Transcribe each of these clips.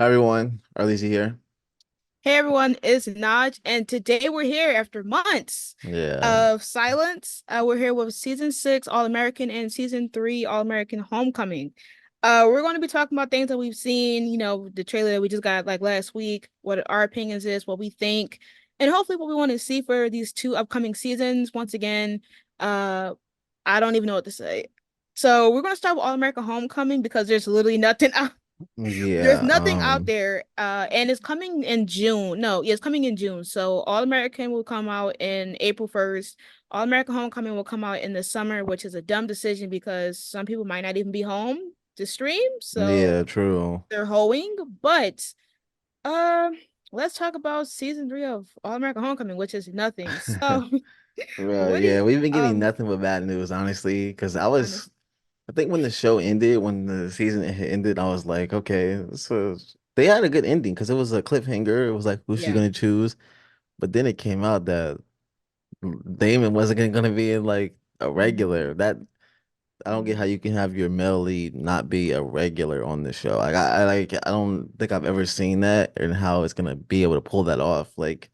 Hi everyone, Arlezzy here. Hey everyone, it's Naj, and today we're here after months Yeah, of silence. We're here with season six All-American and season three All-American Homecoming. We're going to be talking about things that we've seen, the trailer that we just got like last week, what our opinions is, what we think, and hopefully what we want to see for these two upcoming seasons. Once again, uh, I don't even know what to say. So we're going to start with All-American Homecoming because there's literally nothing there's yeah, nothing out there, and it's coming in June. No, yeah, it's coming in June. So All American will come out in April 1st. All American Homecoming will come out in the summer, which is a dumb decision because some people might not even be home to stream. yeah, So true. they're hoeing. But um, let's talk about season three of All American Homecoming, which is nothing. So Well, what do yeah, you we've been getting nothing but bad news, honestly. Because honest I think when the show ended, when the season ended, I was like, okay, so they had a good ending because it was a cliffhanger. It was like, who's she yeah. gonna choose? But then it came out that Damon wasn't gonna be in like a regular. That I don't get how Mhm. you can have your male lead not be a regular on the show. I don't think I've ever seen that and how it's gonna be able to pull that off. Like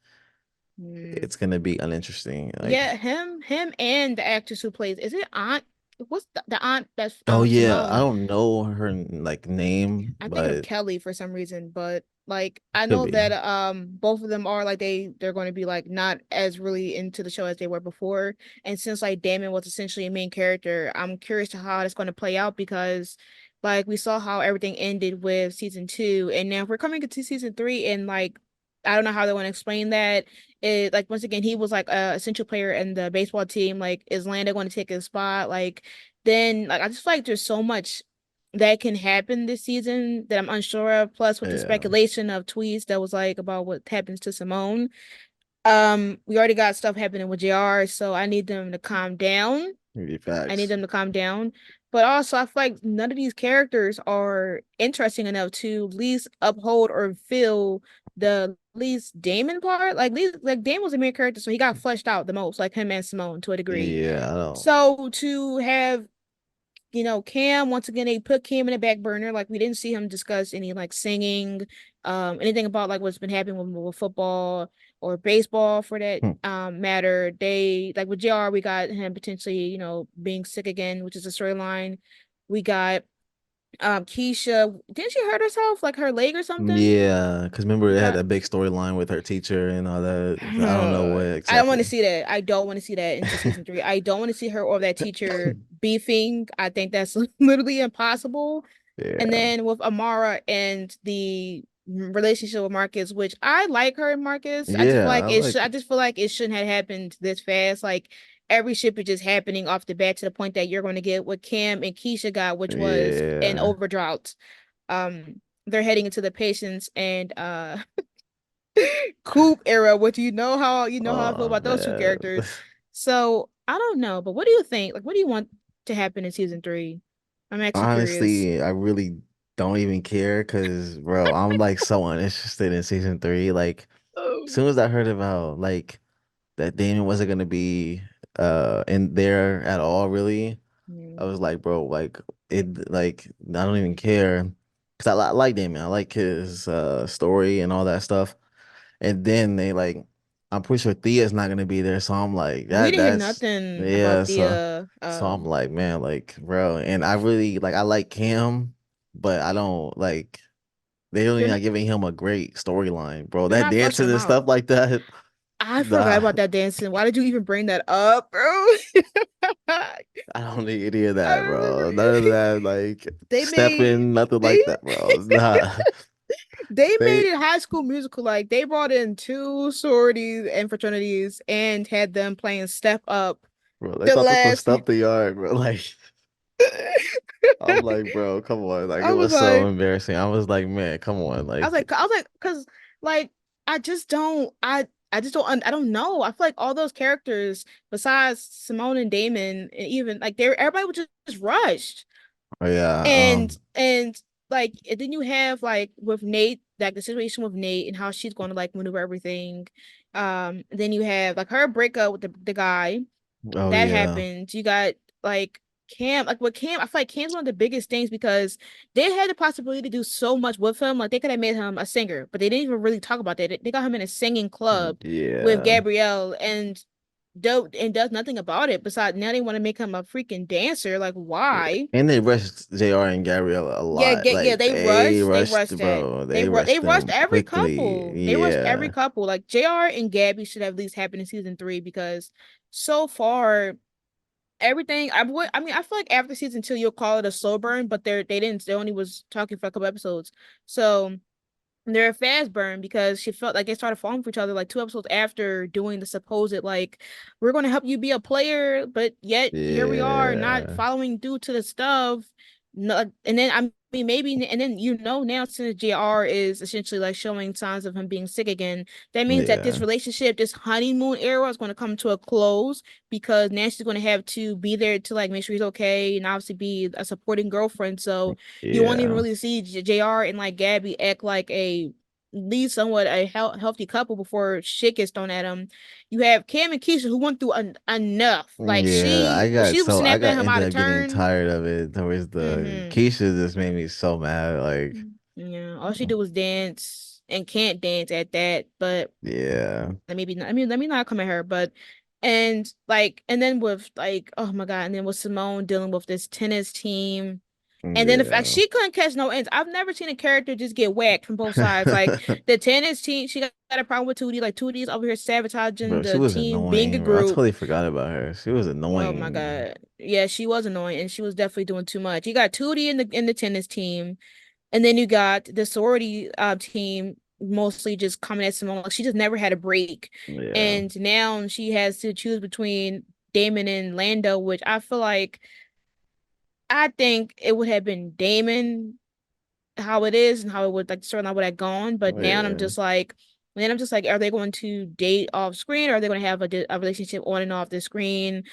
Mhm. it's gonna be uninteresting. Like, Yeah, him, and the actress who plays, is it Aunt? What's the aunt that's oh yeah, I Simone? don't know her like name, I think of but Kelly for some reason, but like I could know be. that both of them are like they're going to be like not as really into the show as they were before. And since like Damon was essentially a main character, I'm curious to how it's going to play out because like we saw how everything ended with season two, and now we're coming into season three, and like I don't know how they want to explain that. It like once again he was like a essential player in the baseball team. Like is Landa going to take his spot? Like then like I just feel like there's so much that can happen this season that I'm unsure of. Plus, with the Yeah, speculation of tweets that was like about what happens to Simone. We already got stuff happening with JR, so I need them to calm down. maybe I need facts. them to calm down. But also, I feel like none of these characters are interesting enough to at least uphold or fill the least Damon part. Like Damon was a main character, so he got fleshed out the most, like him and Simone to a degree. Yeah, I don't. So to have Cam, once again, they put Cam in the back burner. Like we didn't see him discuss any like singing, anything about like what's been happening with football or baseball for that Hmm. matter. They like with JR, we got him potentially, being sick again, which is a storyline. We got Keisha, didn't she hurt herself, like her leg or something? Yeah, because remember We they had got a big storyline with her teacher and all that. I don't know what I don't want to exactly. see that. I don't want to see that into season three. I don't want to see her or that teacher beefing. I think that's literally impossible. And Yeah, then with Amara and the relationship with Marcus, which I like her and Marcus. I just feel yeah, like I like. I just feel like it shouldn't have happened this fast. Like every ship is just happening off the bat to the point that you're going to get what Cam and Keisha got, which was an Yeah. overdrought. They're heading into the patience and Coop era, which you know how I feel Oh about those two man. characters. So I don't know, but what do you think? Like, what do you want to happen in season three? I'm actually curious. Honestly, I really don't even care because, bro, I'm like so uninterested in season three. Like, as Oh. soon as I heard about like that Damon wasn't gonna be in there at all, really, I Mm. was like, bro, like I don't even care because I like Damon. I like his story and all that stuff. And then they like, I'm pretty sure Thea's not gonna be there, so I'm like, We didn't hear that's nothing yeah. about So the so I'm like, man, like, bro, and I really like I like Cam, but I don't like they don't they're even not not giving him a great storyline, bro. they're That not fleshing dancing them and out. stuff like that, I forgot nah, about that dancing. Why did you even bring that up, bro? I I don't need any of that, bro. None of remember that, like they made stepping, nothing they like that, bro. Nah, they they, made it High School Musical. Like they brought in two sororities and fraternities and had them playing Step Up bro, they the thought this was last. stuff the yard, bro. Like, I'm like, bro, come on, like it I was was so like, embarrassing. I was like, man, come on, like. because like I just don't, I just don't, I don't know. I feel like all those characters besides Simone and Damon, and even like everybody was just rushed, Oh yeah, and like and then you have like with Nate, like the situation with Nate and how she's going to like maneuver everything. Then you have like her breakup with the guy oh that yeah, happened. You got like Cam, like with Cam, I feel like Cam's one of the biggest things because they had the possibility to do so much with him. Like they could have made him a singer, but they didn't even really talk about that. They got him in a singing club with Yeah. Gabrielle and does nothing about it. Besides, now they want to make him a freaking dancer. Like, why? And they rushed JR and Gabriella a lot. Yeah, Like they rushed, rushed that. bro. They They rushed rushed them every quickly. couple. They rushed every Yeah. couple. Like JR and Gabby should have at least happened in season three because so far everything I mean I feel like after season two you'll call it a slow burn, but they only was talking for a couple episodes. So they're a fast burn because she felt like they started falling for each other like two episodes after doing the supposed like we're going to help you be a player, but yet here we are not Yeah. following due to the stuff. No, and then I mean maybe and then now since JR is essentially like showing signs of him being sick again, that means that this Yeah. relationship, this honeymoon era is going to come to a close because Nancy's going to have to be there to like make sure he's okay and obviously be a supporting girlfriend. So you won't even Yeah. really see JR and like Gabby act like a lead somewhat a healthy couple before shit gets thrown at them. You have Cam and Keisha who went through enough. Like Yeah. she was I snapping at got him out ended of up getting turn. tired of it towards the Mm-hmm. Keisha just made me so mad. Like Yeah, all she did was dance and can't dance at that. But yeah. let me not come at her. But and then with like oh my god, and then with Simone dealing with this tennis team. And then the fact Yeah. she couldn't catch no ends. I've never seen a character just get whacked from both sides. Like the tennis team, she got a problem with Tootie. Like Tootie's over here sabotaging Bro, she the was team, being a annoying, bro. I group. totally forgot about her. She was Oh my annoying. God. Yeah, she was annoying and she was definitely doing too much. You got Tootie in the tennis team, and then you got the sorority team mostly just coming at Simone. Like she just never had a break. Yeah. And now she has to choose between Damon and Lando, which I think it would have been Damon how it is and how it would like the storyline would have gone. But Yeah. then I'm just like, are they going to date off screen or are they going to have a relationship on and off the screen?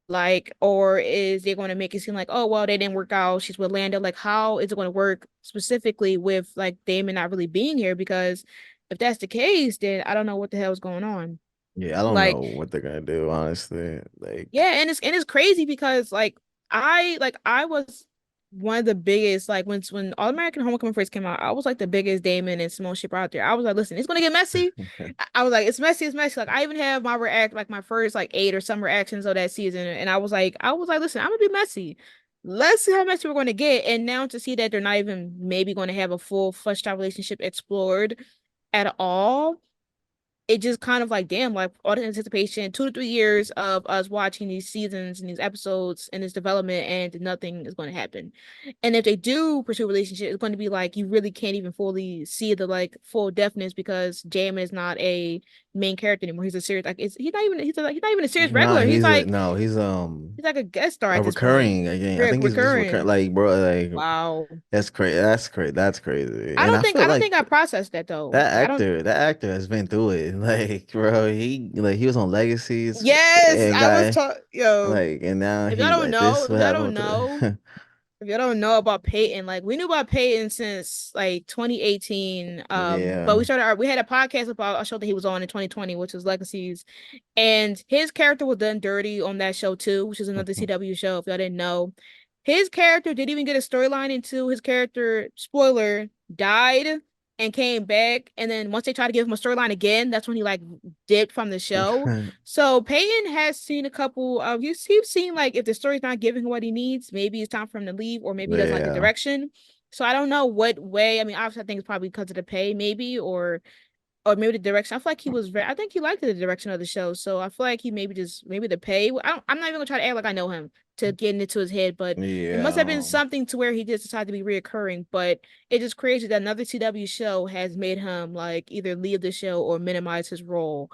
Like, or is they going to make it seem like, oh, well, they didn't work out. She's with Lando. Like, how is it going to work specifically with like Damon not really being here? Because if that's the case, then I don't know what the hell is going on. Yeah, I don't know Like, what they're gonna do, honestly. Like, yeah, and it's crazy because I was one of the biggest like when All American Homecoming first came out, I was like the biggest Damon and Simone shipper out there. I was like, listen, it's gonna get messy. I was like, it's messy, it's messy. Like I even have my react like my first like eight or some reactions of that season, and I was like, listen, I'm gonna be messy. Let's see how messy we're gonna get. And now to see that they're not even maybe going to have a full fleshed out relationship explored at all, it just kind of like damn like all the anticipation 2 to 3 years of us watching these seasons and these episodes and this development and nothing is going to happen. And if they do pursue a relationship, it's going to be like you really can't even fully see the like full deafness because Jamin is not a main character anymore. He's a serious like he's not even a serious nah, regular. no, He's like a guest star a at this point. recurring again. I think he's just recurring. Recurring. Like, bro, like Wow. that's crazy. That's crazy. That's crazy. And I feel I don't think like I processed that though. Like I don't. that actor has been through it. Like, bro, he was on Legacies Yes, and I was guy taught yo. like, and now he like this. If What y'all happened don't with know, the? if y'all don't know about Peyton, like we knew about Peyton since like 2018. But Yeah. we had a podcast about a show that he was on in 2020, which was Legacies, and his character was done dirty on that show too, which is another CW show. If y'all didn't know, his character didn't even get a storyline until his character, spoiler, died and came back. And then once they tried to give him a storyline again, that's when he like dipped from the show. So Peyton has seen a couple of he's seen like if the story's not giving him what he needs, maybe it's time for him to leave, or maybe he doesn't like the Yeah. direction. So I don't know what way. I mean, obviously, I think it's probably because of the pay, maybe, or maybe the direction. I feel like he was very. I think he liked the direction of the show, so I feel like he maybe just maybe the pay. I'm not even gonna try to act like I know him to get into his head, but it must have been Yeah. something to where he just decided to be reoccurring. But it just crazy that another CW show has made him like either leave the show or minimize his role.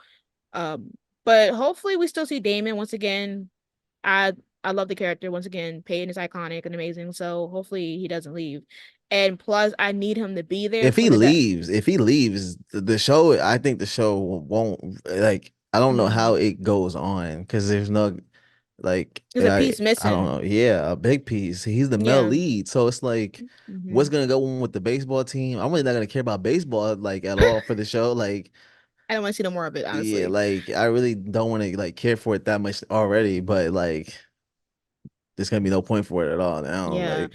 Um, but hopefully we still see Damon once again. I I love the character once again. Peyton is iconic and amazing, so hopefully he doesn't leave. And plus, I need him to be there for the If he leaves the show, I think the show won't like. I don't know how mm, it goes on because there's no like there's a piece I don't missing. know. Yeah, a big piece. He's the male Yeah. lead, so it's like, what's Hmm. gonna go on with the baseball team? I'm really not gonna care about baseball like at all for the show. Like, I don't want to see no more of it, yeah, honestly. like I really don't want to like care for it that much already. But like there's gonna be no point for it at all now. Yeah. Like,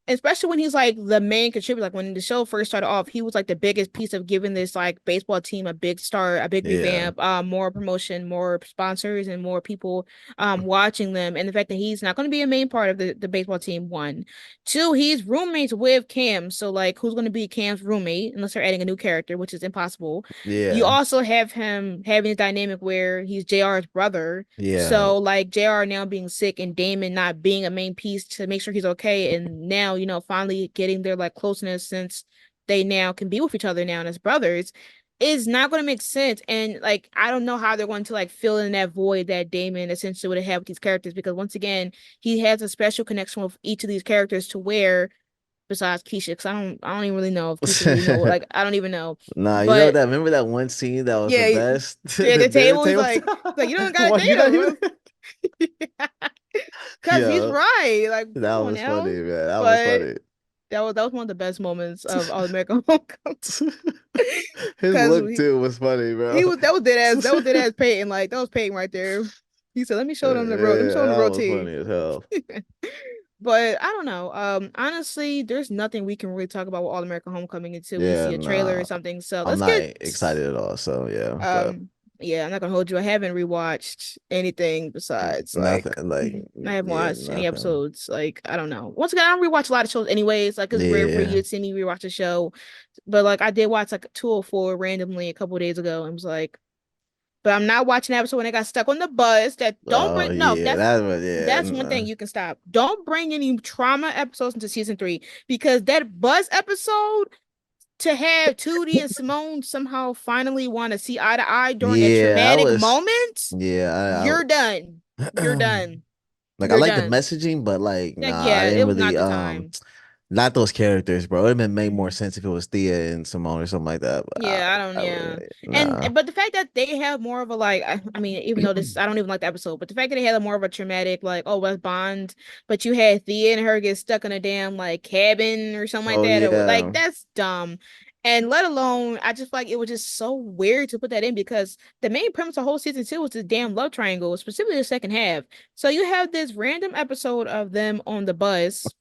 Especially when he's like the main contributor. Like when the show first started off, he was like the biggest piece of giving this like baseball team a big start, a big yeah, revamp, more promotion, more sponsors, and more people watching them. And the fact that he's not going to be a main part of the baseball team, one. Two, he's roommates with Cam. So like who's going to be Cam's roommate unless they're adding a new character, which is impossible. You yeah, also have him having a dynamic where he's JR's brother. yeah. So like JR now being sick and Damon not being a main piece to make sure he's okay, and now finally getting their like closeness since they now can be with each other now as brothers is not going to make sense. And like I don't know how they're going to like fill in that void that Damon essentially would have with these characters, because once again he has a special connection with each of these characters to where, besides Keisha, because I don't even really know if Keisha really know, like I don't even know, Nah, you know but that. Remember that one scene that was the yeah, best, at the the dinner table he's table. like you don't gotta Why date you not him. even? Because he's Yeah, right. Like, that come on was funny, now. man. That was But funny. that was one of the best moments of All American Homecoming. His Because look too was funny, bro. he was that was dead ass Peyton. Like that was Peyton right there. He said, "Let me show them the road. Let me show Yeah, them the that road was T." funny as hell. But I don't know. Honestly, there's nothing we can really talk about with All American Homecoming until we Yeah, see a trailer or nah, something. So I'm let's not get excited at all. So yeah, but yeah, I'm not gonna hold you. I haven't rewatched anything besides nothing, like like, I haven't yeah, watched any nothing. episodes. Like I don't know. Once again, I don't rewatch a lot of shows anyways. Like it's rare for you Yeah. to see me rewatch a show. But like I did watch like 204 randomly a couple of days ago and was like, but I'm not watching the episode when I got stuck on the bus. That don't Oh bring no, yeah, that was that's one thing yeah. you can stop. Don't bring any trauma episodes into season three, because that bus episode, to have Tootie and Simone somehow finally want to see eye to eye during that Yeah, I traumatic was. moment, Yeah, you're done. You're done. like I You're like the done. messaging, but like Like, nah, I yeah, didn't it was not really the time. not those characters, bro. It'd been made more Mm. sense if it was Thea and Simone or something like that. But Yeah, I don't, I yeah. really And nah. but the fact that they have more of a like, I mean, even though this, I don't even like the episode, but the fact that they had a more of a traumatic, like, oh, West Bond, but you had Thea and her get stuck in a damn like cabin or something like Oh that, or like yeah, that's dumb. And let alone, I just feel like it was just so weird to put that in, because the main premise of whole season two was this damn love triangle, specifically the second half. So you have this random episode of them on the bus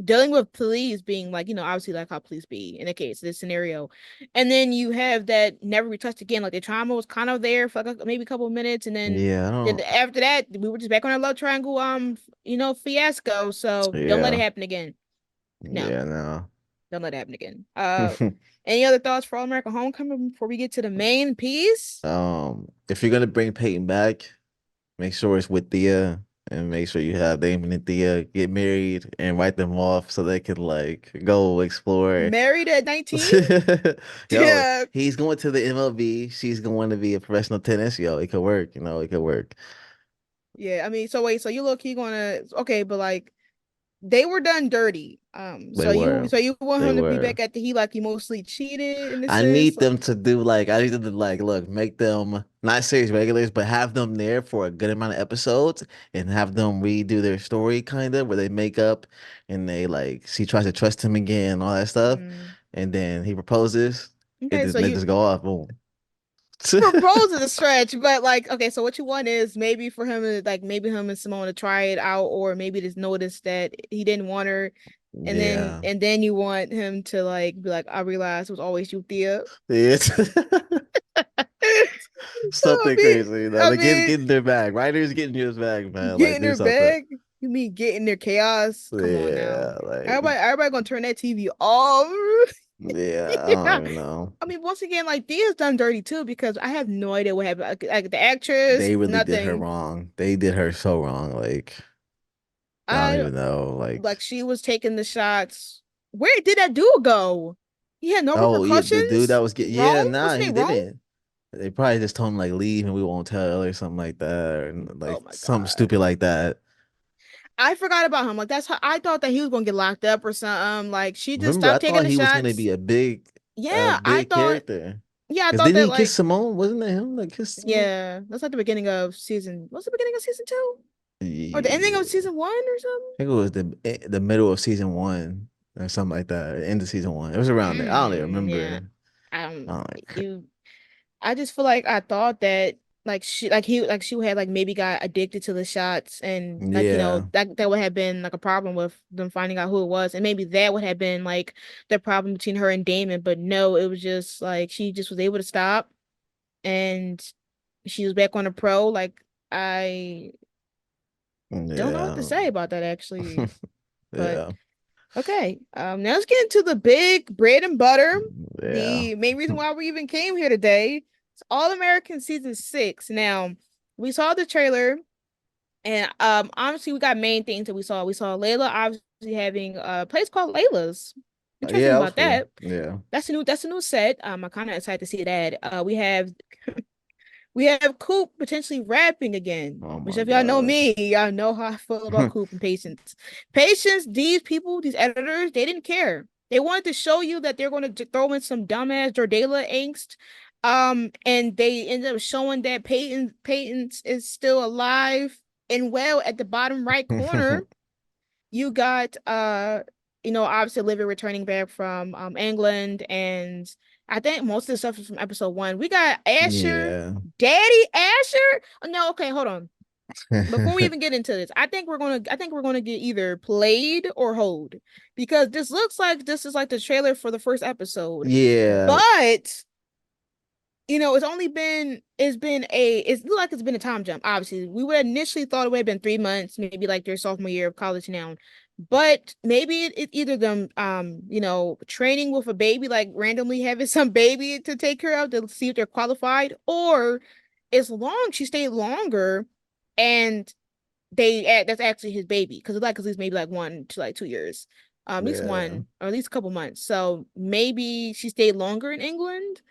dealing with police being like, obviously like how police be in a case, this scenario. And then you have that never retouched again. Like the trauma was kind of there for like maybe a couple of minutes. And yeah. I then don't. after that, we were just back on our love triangle, fiasco. So don't let it Yeah, happen again. No, yeah. No. don't let it happen again. Any other thoughts for All American Homecoming before we get to the main piece? If you're gonna bring Peyton back, make sure it's with Thea, and make sure you have Damon and Thea get married and write them off so they can like go explore. Married at 19? Yo, Yeah. he's going to the MLB. She's going to be a professional tennis. Yo, it could work. It could work. Yeah. I mean, so wait, so you look, he gonna, okay, but like, they were done dirty. They So you were. so you want They him to be were. back at the he like he mostly cheated in a I sense? need Like, them to do like I need them to like look, make them not series regulars, but have them there for a good amount of episodes and have them redo their story kind of where they make up and they like she tries to trust him again and all that stuff. mm. And then he proposes. Okay, so They you just go off. Boom. propose is a stretch, but like, okay, so what you want is maybe for him to like maybe him and Simone to try it out, or maybe just notice that he didn't want her, and then Yeah. and then you want him to like be like, I realized it was always you, Thea. It's I something mean, crazy, I Like mean, getting their bag. Writers getting yours back, man. get Like in do their something. bag. You mean get in their chaos? Come on now. Yeah, like Everybody gonna turn that TV off. yeah, I Yeah. don't even know. I mean, once again, like Dia's done dirty too, because I have no idea what happened. Like the actress, They really did her nothing. wrong. They did her so wrong. Like, I don't I even know. like she was taking the shots. Where did that dude go? He had no Oh yeah, the dude that repercussions. was getting yeah, Rome? What's nah, his he name? Rome? didn't. They probably just told him like leave and we won't tell or something like that, or Oh like my something God. stupid like that. I forgot about him. Like that's how I thought that he was gonna get locked up or something. Like she just Remember, I stopped taking thought the he was gonna shots. be a Yeah, I big thought. character. Yeah, I Cause thought didn't that he kiss like Simone? Wasn't that him that kissed Simone? yeah, that's like the beginning of season. What's the beginning of season two? Or the ending of Yeah. season one or I think it was the middle of season one or something like that. End of season one. It was around there. I don't even something? Yeah. remember. I don't I don't like you I just feel like I thought that she had like maybe got addicted to the shots, and like Yeah. that would have been like a problem with them finding out who it was, and maybe that would have been like the problem between her and Damon. But no, it was just like she just was able to stop, and she was back on the pro. Like, I don't know what to Yeah. say about that actually. But Yeah. okay, now let's get into the big bread and butter. Yeah. The main reason why we even came here today. It's All American season 6. Now, we saw the trailer, and honestly, we got main things that we saw. We saw Layla obviously having a place called Layla's. Interesting Yeah, that was about cool. that. Yeah. That's a new set. I'm kind of excited to see that. We have Coop potentially rapping again, Oh which my if y'all know God. me, y'all know how I feel about Coop and Patience. Patience, these people, these editors, they didn't care. They wanted to show you that they're going to throw in some dumbass Jordala angst. And they ended up showing that Patience is still alive and well at the bottom right corner. You got obviously Olivia returning back from England, and I think most of the stuff is from episode 1. We got Asher, Yeah. Daddy Asher. Oh, no, okay, hold on. Before we even get into this, I think we're gonna get either played or hold, because this looks like this is like the trailer for the first episode. Yeah. But it's looked like it's been a time jump. Obviously, we would initially thought it would have been 3 months, maybe like their sophomore year of college now. But maybe it's either them, training with a baby, like randomly having some baby to take care of to see if they're qualified, or she stayed longer, and that's actually his baby, because it's like at least maybe like 1 to like 2 years, at least Yeah. one or at least a couple months. So maybe she stayed longer in England,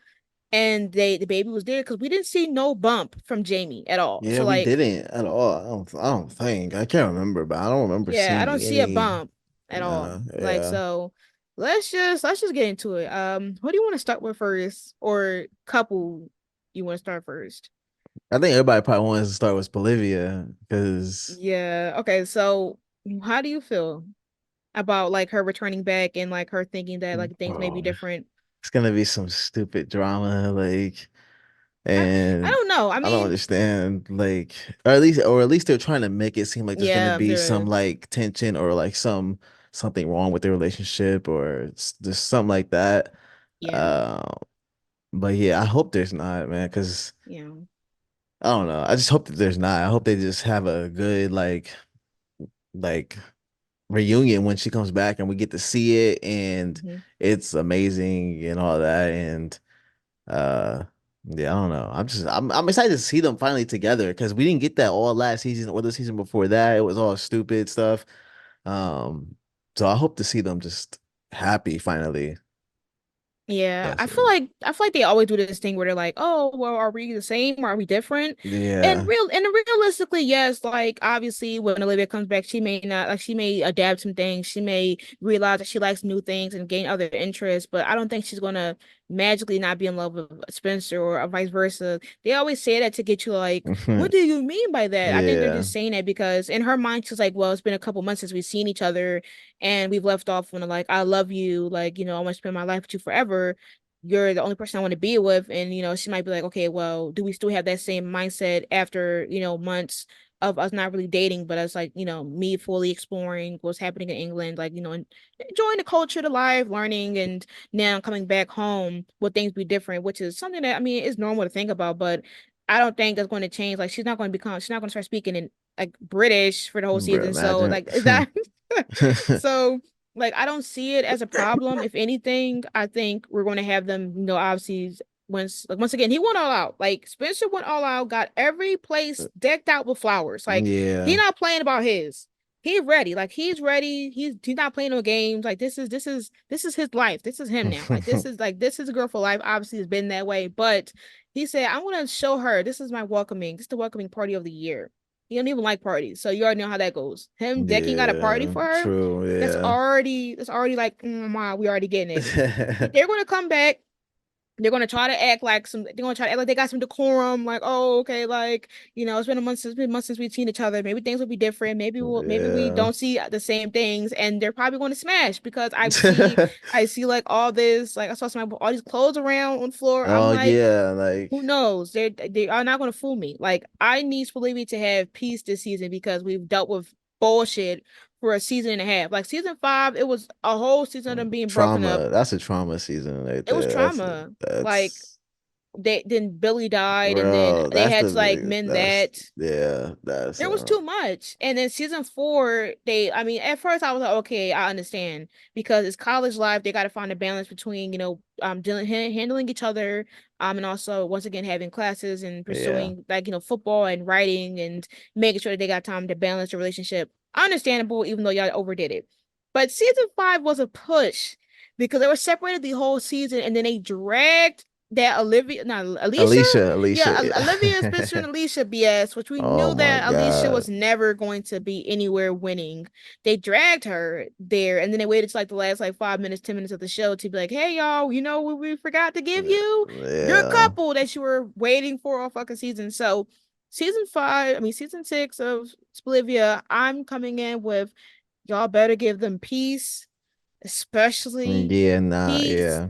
and the baby was there, because we didn't see no bump from Jamie at all. Yeah, So we like, didn't at all. I don't think. I can't remember, but I don't remember yeah, I seeing don't see a any. bump at all. Like, Yeah. so let's just get into it. What do you want to start with first, or couple you want to start first? I think everybody probably wants to start with Bolivia because Yeah. Okay. So how do you feel about like her returning back, and like her thinking that like things may be oh, different? it's gonna be some stupid drama, like, I and don't know. I I don't mean, understand, like, or at least they're trying to make it seem like there's gonna yeah, be there some is. like tension or like something wrong with their relationship or just something like that. Yeah. Uh, but yeah, I hope there's not, man, because Yeah. I don't know. I just hope that there's not. I hope they just have a good like reunion when she comes back and we get to see it and Mhm. it's amazing and all that and uh yeah, I don't know. I'm excited to see them finally together because we didn't get that all last season or the season before that. It was all stupid stuff. Um so I hope to see them just happy finally. Yeah, That's it. I feel like they always do this thing where they're like, "Oh, well, are we the same or are we different?" Yeah. And realistically, yes, like obviously when Olivia comes back, she may not like she may adapt some things. She may realize that she likes new things and gain other interests, but I don't think she's gonna magically not be in love with Spencer, or vice versa. They always say that to get you like, what do you mean by that? I think they're Yeah. just saying that because in her mind she's like, well, it's been a couple months since we've seen each other, and we've left off on like, I love you, like, I want to spend my life with you forever. You're the only person I want to be with. And she might be like, okay, well, do we still have that same mindset after months of us not really dating, but us like, me fully exploring what's happening in England, like, enjoying the culture, the life, learning, and now coming back home, will things be different? Which is something that, I mean, it's normal to think about, but I don't think that's going to change. Like, she's not going to start speaking in like British for the whole Bro, season. So imagine. like, is that so like, I don't see it as a problem. If anything, I think we're going to have them, obviously, once again, he went all out. Like, Spencer went all out, got every place decked out with flowers. Like, he Yeah. not playing about his. He's ready. Like, he's ready. He's not playing no games. Like, this is his life. This is him now. Like, this is a girl for life. Obviously, it's been that way. But he said, I'm gonna show her this is my welcoming. This is the welcoming party of the year. He don't even like parties. So you already know how that goes. Him decking out a party Yeah. for her, True. that's Yeah. already like, wow, we already getting it. They're gonna come back. they're gonna try to act like they got some decorum, like, oh, okay, like, it's been months since we've seen each other. Maybe things will be different. Maybe we Yeah. don't see the same things, and they're probably going to smash because I see like all this, like I saw some all these clothes around on the floor. I'm Oh like, yeah, like who knows? They are not going to fool me. Like I need Spolivia to have peace this season because we've dealt with bullshit for a season and a half. Like season five, it was a whole season of them being broken up. trauma. That's a trauma season right It was there. trauma. Like That's they then Billy died, and then bro. they had to like mend That's that. yeah. That's There was too much. And then season four, I mean, at first I was like, okay, I understand because it's college life. They got to find a balance between, handling each other, and also once again having classes and yeah. pursuing like, football and writing and making sure that they got time to balance the relationship. Understandable, even though y'all overdid it. But season five was a push because they were separated the whole season, and then they dragged that Olivia, not Alicia, yeah, Alicia. Olivia, Spencer, Yeah. and Alicia BS, which we Oh knew my that Alicia God. was never going to be anywhere winning. They dragged her there, and then they waited to like the last like 5 minutes, 10 minutes of the show to be like, "Hey y'all, you know what we forgot to give you? Your Yeah. couple that you were waiting for all fucking season." So, season six of Splivia, I'm coming in with y'all better give them peace, especially Yeah, nah, peace. yeah.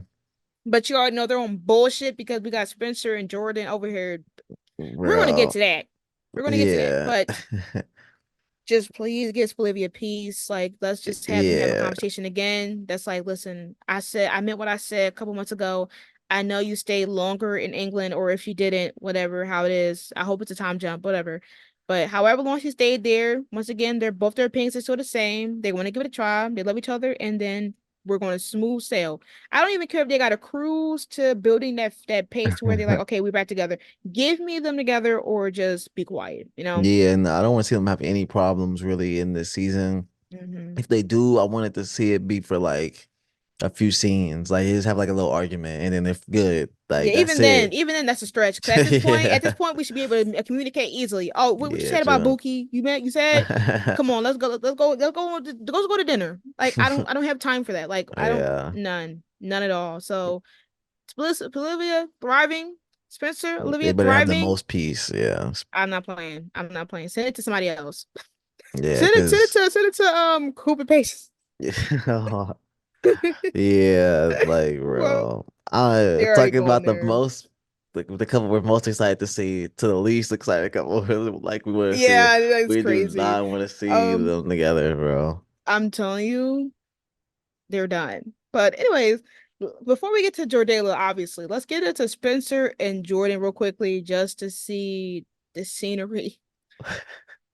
But you already know they're on bullshit because we got Spencer and Jordan over here. We're gonna get Bro. to that. We're gonna get to that. Yeah. But just please give Bolivia peace. Like, let's just have them have a Yeah. conversation again. That's like, listen, I meant what I said a couple months ago. I know you stayed longer in England, or if you didn't, whatever, how it is. I hope it's a time jump, whatever. But however long she stayed there, once again, their opinions are still the same. They want to give it a try. They love each other, and then we're going to smooth sail. I don't even care if they got a cruise to building that pace to where they're like, okay, we're back together. Give me them together, or just be quiet, you know? Yeah, and I don't want to see them have any problems really in this season. Hmm. If they do, I wanted to see it be for like a few scenes. Like they just have like a little argument and then they're good. Like Yeah, that's it. even then, that's a stretch. Because at this Yeah. point, we should be able to communicate easily. Oh, what you Yeah, said about true. Buki? You said, come on, let's go to dinner. Like, I don't have time for that. Like, I don't, Yeah. none at all. So, Olivia thriving, Spencer, They Olivia better have the thriving. most peace. Yeah. I'm not playing. I'm not playing. Send it to somebody else. Yeah, because Send it to Cooper Pace. yeah, like Well, bro. I they're already talking going about there. the couple we're most excited to see to the least excited couple like we want to see. Yeah, that's We do crazy. not want to see Um, them together, bro. I'm telling you. They're done. But anyways, before we get to Jordala, obviously, let's get into Spencer and Jordan real quickly just to see the scenery.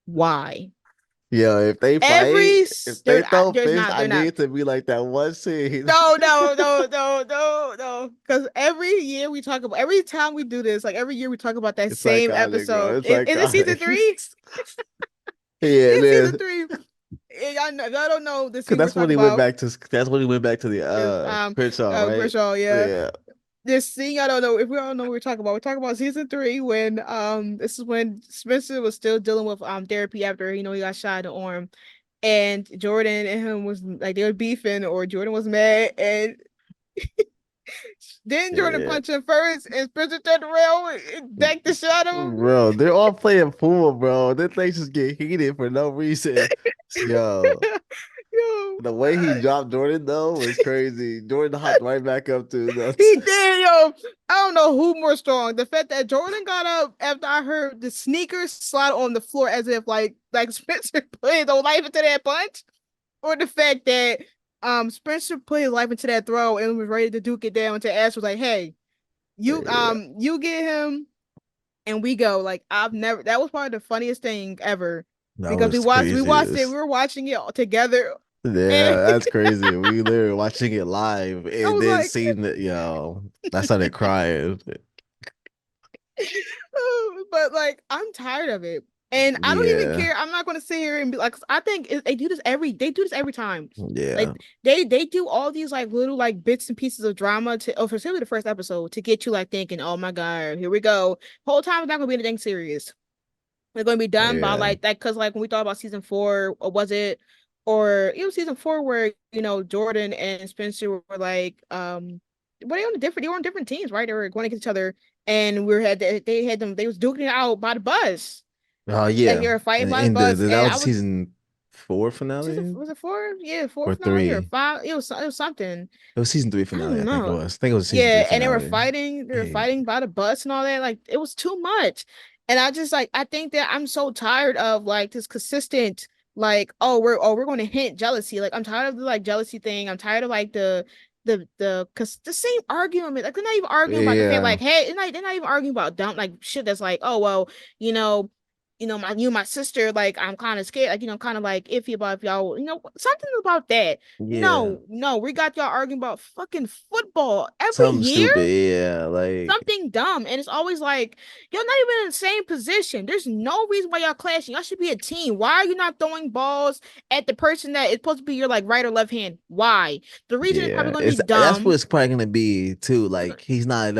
Why? Yeah, if they fight, Every if they throw there's fists, not I they're not need it to be like that one scene. no. Because every time we do this, like every year we talk about that It's same iconic, bro. episode. It's Is it season iconic. three? Yeah, it It's season is. three. If y'all don't know the Cause scene we're that's when talking he went about back to. That's when he went back to the is Crenshaw, right? Grishaw, yeah. Yeah, This scene, I don't know if we all know what we're talking about. We're talking about season three when this is when Spencer was still dealing with therapy after he got shot in the arm, and Jordan and him was like they were beefing, or Jordan was mad, and then Jordan yeah. punched him first, and Spencer turned around and back to shot him. Bro, they're all playing pool, bro. Then things just get heated for no reason. Yo, Yo, the way he dropped Jordan though was crazy. Jordan hopped right back up to the. he did, yo. I don't know who more strong. The fact that Jordan got up after I heard the sneakers slide on the floor as if like Spencer put his whole life into that punch, or the fact that Spencer put his life into that throw and was ready to duke it down until Ash was like, "Hey, Yeah, you get him and we go." Like I've never that was probably the funniest thing ever that because was we crazy. watched it, we were watching it all together, and Yeah, that's crazy. We literally watching it live I and was then like, seeing it. Yo, I started crying. but like I'm tired of it. And I don't even Yeah, care. I'm not going to sit here and be like, I think they do this every time. yeah, Like they do all these like little like bits and pieces of drama especially the first episode to get you like thinking, oh my God, here we go. Whole time it's not going to be anything serious. It's going to be done by yeah. because like when we thought about season four, or was it, or season four where Jordan and Spencer were like Well, they were on different teams, right? They were going against each other, and we had they had them. They was duking it out by the bus. Oh Like yeah, they were fighting by the and bus, that and was I the was season four just finale was it four? Yeah, four or finale or three. five? It was something. It was season three I finale. don't I think it know. was. I think it was season three Yeah, and finale. they were Hey, fighting by the bus and all that. Like it was too much. And I just like I think that I'm so tired of like this consistent like we're going to hint jealousy. Like I'm tired of the like jealousy thing. I'm tired of like the cause the same argument. Like they're not even arguing about the fact yeah, like hey, they're not even arguing about dumb like shit that's like, oh well, you know, my you and my sister, like I'm kind of scared, like kind of like iffy about if y'all, something about that. yeah. No, no, we got y'all arguing about fucking football every Something year. stupid. Yeah, like Something dumb. And it's always like, you're not even in the same position. There's no reason why y'all clashing. Y'all should be a team. Why are you not throwing balls at the person that is supposed to be your like right or left hand? Why? The reason is probably yeah. gonna be It's that's what dumb. it's probably gonna be too. It's Like he's not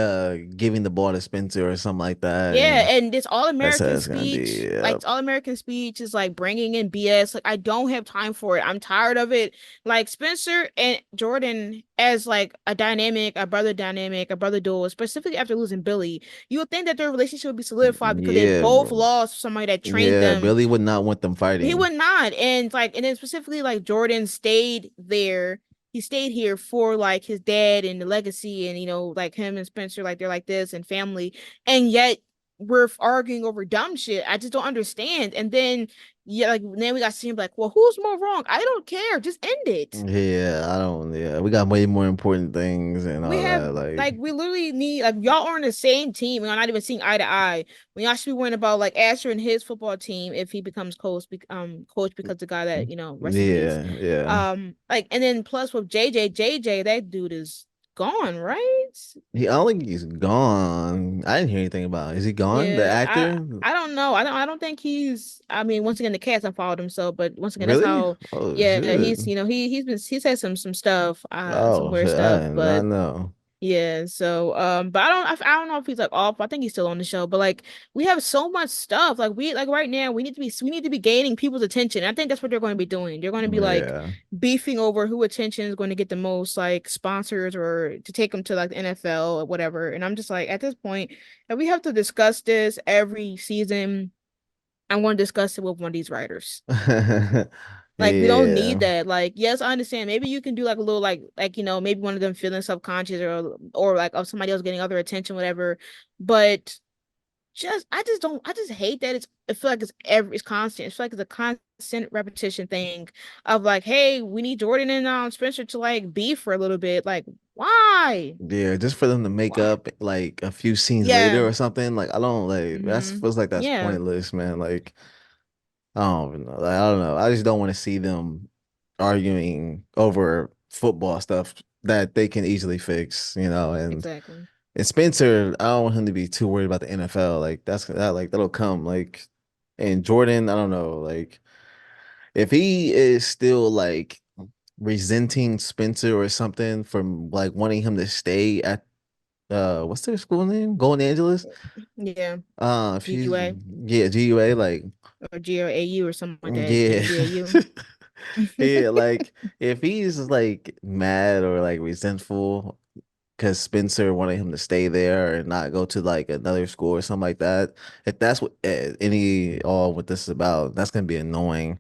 giving the ball to Spencer or something like that, Yeah, and and this that's how all-American it's gonna be. speech, like Yeah. this all-American speech is like bringing in BS. Like I don't have time for it. I'm tired of it. Like Spencer and Jordan as like a brother dynamic, a brother duo, specifically after losing Billy, you would think that their relationship would be solidified because they Yeah, both bro. lost somebody that trained Yeah, them. Billy would not want them He fighting. would not. And then specifically like Jordan stayed there. He stayed here for like his dad and the legacy and like him and Spencer like they're like this and family. And yet we're arguing over dumb shit. I just don't understand. And then yeah, like then we got seen like, well, who's more wrong? I don't care. Just end it. Yeah, I don't. Yeah, we got way more important things and We all have that. Like, like we literally need like y'all are on the same team and y'all not even seeing eye to eye. When y'all should be worrying about like Asher and his football team if he becomes coach because the guy that rest in peace. yeah, yeah. Like and then plus with JJ, that dude is gone, right? I don't think he's gone. I didn't hear anything about it. Is he gone? The Yeah, actor? I don't know. I don't think he's. I mean, once again, the cast unfollowed him. So, but once again, that's Really? how. Oh Yeah, shit. he's had some stuff, some Oh weird shit. I stuff, did not but. know. Yeah, so but I don't know if he's like off. I think he's still on the show, but like we have so much stuff. Like we like right now we need to be gaining people's attention. I think that's what they're going to be doing. They're going to be like Yeah. beefing over who attention is going to get the most like sponsors or to take them to like the NFL or whatever. And I'm just like at this point, if we have to discuss this every season, I'm going to discuss it with one of these writers. Like we don't need Yeah. that. Like, yes, I understand. Maybe you can do like a little like maybe one of them feeling self-conscious or like of somebody else getting other attention, whatever. But I just don't I just hate that I feel like it's constant. It's like it's a constant repetition thing of like, hey, we need Jordan and Spencer to like beef for a little bit. Like, why? Yeah, just for them to make Why? up like a few scenes later Yeah. or something. Like I don't like that Mm-hmm. feels like that's Yeah, pointless, man. Like I don't even know. Like, I don't know. I just don't want to see them arguing over football stuff that they can easily fix, exactly. and Spencer, I don't want him to be too worried about the NFL. Like that'll come. Like and Jordan, I don't know. Like if he is still like resenting Spencer or something from like wanting him to stay at what's their school name? Golden Angeles. Yeah. If he's GUA yeah, GUA, like or GAU or something like that. yeah. GAU. Yeah, like if he's like mad or like resentful because Spencer wanted him to stay there and not go to like another school or something like that. If that's what all what this is about, that's gonna be annoying.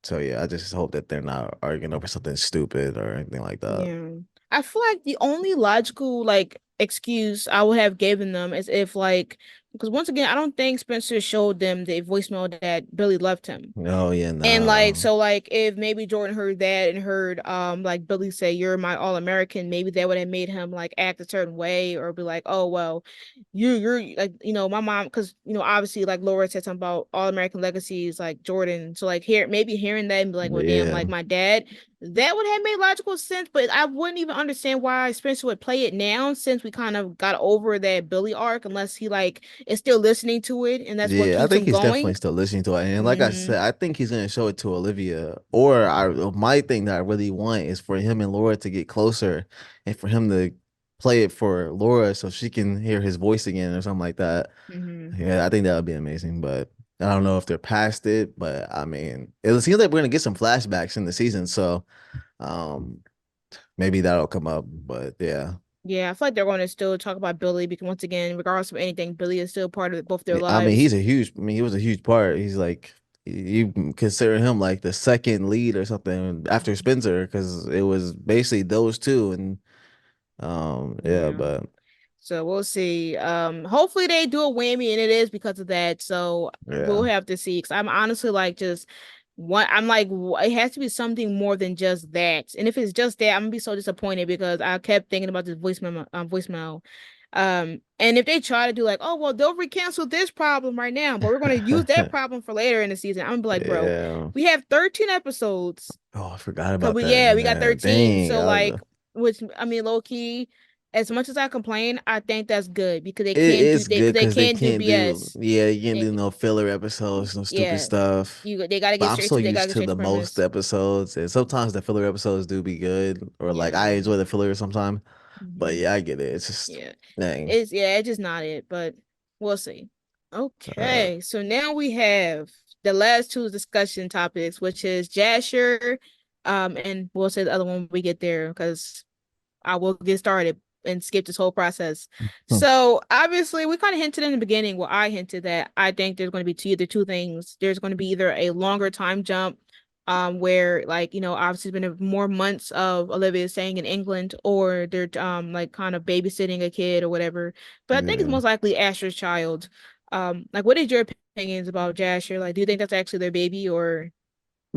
So yeah, I just hope that they're not arguing over something stupid or anything like that. Yeah. I feel like the only logical like excuse I would have given them is if like because once again I don't think Spencer showed them the voicemail that Billy left him. Oh yeah, And like no. so like if maybe Jordan heard that and heard like Billy say you're my all-American, maybe that would have made him like act a certain way or be like, oh well, you're like my mom because obviously like Laura said something about all-American legacies like Jordan. So like maybe hearing that and be like, well damn, Yeah. like my dad, that would have made logical sense, but I wouldn't even understand why Spencer would play it now since we kind of got over that Billy arc unless he like is still listening to it and that's what Yeah, I keeps think him he's definitely going. still listening to it. And like I Mm-hmm. said, I think he's gonna show it to Olivia. Or my thing that I really want is for him and Laura to get closer and for him to play it for Laura so she can hear his voice again or something like that. Mm-hmm. Yeah, I think that would be amazing. But I don't know if they're past it. But I mean, it seems like we're gonna get some flashbacks in the season. So um maybe that'll come up. But yeah. Yeah, I feel like they're going to still talk about Billy because once again, regardless of anything, Billy is still part of both their I mean, lives. he was a huge part. He's like, you can consider him like the second lead or something after Spencer, because it was basically those two. And yeah, Yeah. but So we'll see. Hopefully they do a whammy and it is because of that. So we'll yeah. have to see. Cause I'm honestly like just what I'm like, it has to be something more than just that. And if it's just that, I'm gonna be so disappointed because I kept thinking about this voicemail. And if they try to do like, oh well, they'll recancel this problem right now, but we're gonna use that problem for later in the season. I'm gonna be like, bro, Yeah. we have 13 episodes. Oh, I forgot Cause about we that. yeah, we got Yeah, 13. dang. So like which I mean low key, as much as I complain, I think that's good because It is good they because they can't do can't do, BS. yeah, you can't They do no filler episodes, no stupid yeah. stuff. They gotta But get I'm straight so to they gotta used get to straight the to most premise. episodes, and sometimes the filler episodes do be good, or like I Yeah. enjoy the filler sometimes. But Hmm. yeah, I get it. It's just Yeah. dang. It's just not it, but we'll see. Uh, Okay, so now we have the last two discussion topics, which is Jasher, and we'll say the other one when we get there because I will get started and skip this whole process. hmm. So obviously, we kind of hinted in the beginning. Well, I hinted that I think there's going to be either two things. There's going to be either a longer time jump, where like obviously it's been more months of Olivia staying in England, or they're like kind of babysitting a kid or whatever. But I think it's Yeah. most likely Asher's child. Like, what is your opinions about Jasher? Like, do you think that's actually their baby, or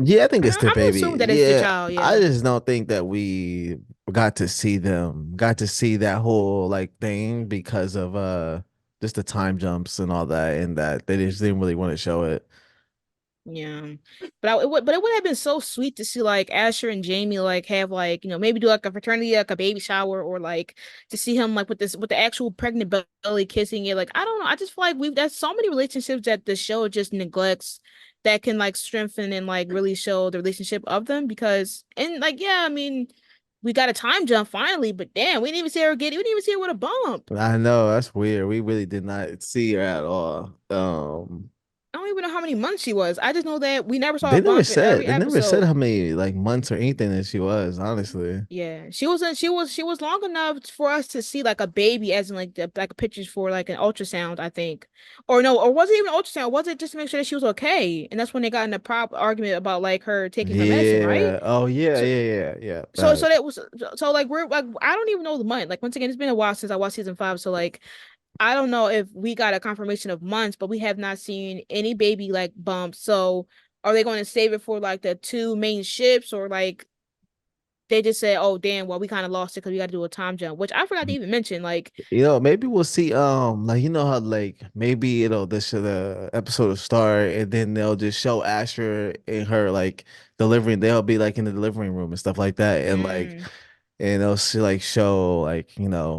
Yeah, I think it's their I'm assuming baby. that it's the Yeah, child. I Yeah. just don't think that we got to see that whole like thing because of just the time jumps and all that, and that they just didn't really want to show it. Yeah, but it would have been so sweet to see like Asher and Jamie like have like maybe do like a fraternity like a baby shower or like to see him like with the actual pregnant belly kissing it. Like I don't know, I just feel like we've there's so many relationships that the show just neglects that can like strengthen and like really show the relationship of them because and like yeah I mean we got a time jump finally but damn we didn't even see her with a bump. I know that's weird. We really did not see her at all. I don't even know how many months she was. I just know that we never saw a bump in every They never said episode. how many like months or anything that she was. Honestly, Yeah, she was long enough for us to see like a baby, as in like like pictures for like an ultrasound, I think, or no, or was it even ultrasound? Was it just to make sure that she was okay? And that's when they got in a prop argument about like her taking her medicine, right? yeah. Oh yeah, So, yeah. so that was so like we're like I don't even know the month. Like once again, it's been a while since I watched season five, so like I don't know if we got a confirmation of months, but we have not seen any baby like bumps. So are they going to save it for like the two main ships or like? They just said, "Oh, damn, well, we kind of lost it because we got to do a time jump," which I forgot to even mention. Like, Maybe we'll see. Like you know how like maybe the episode will start and then they'll just show Asher in her like delivering. They'll be like in the delivering room and stuff like that, and like mm, and they'll see, like show like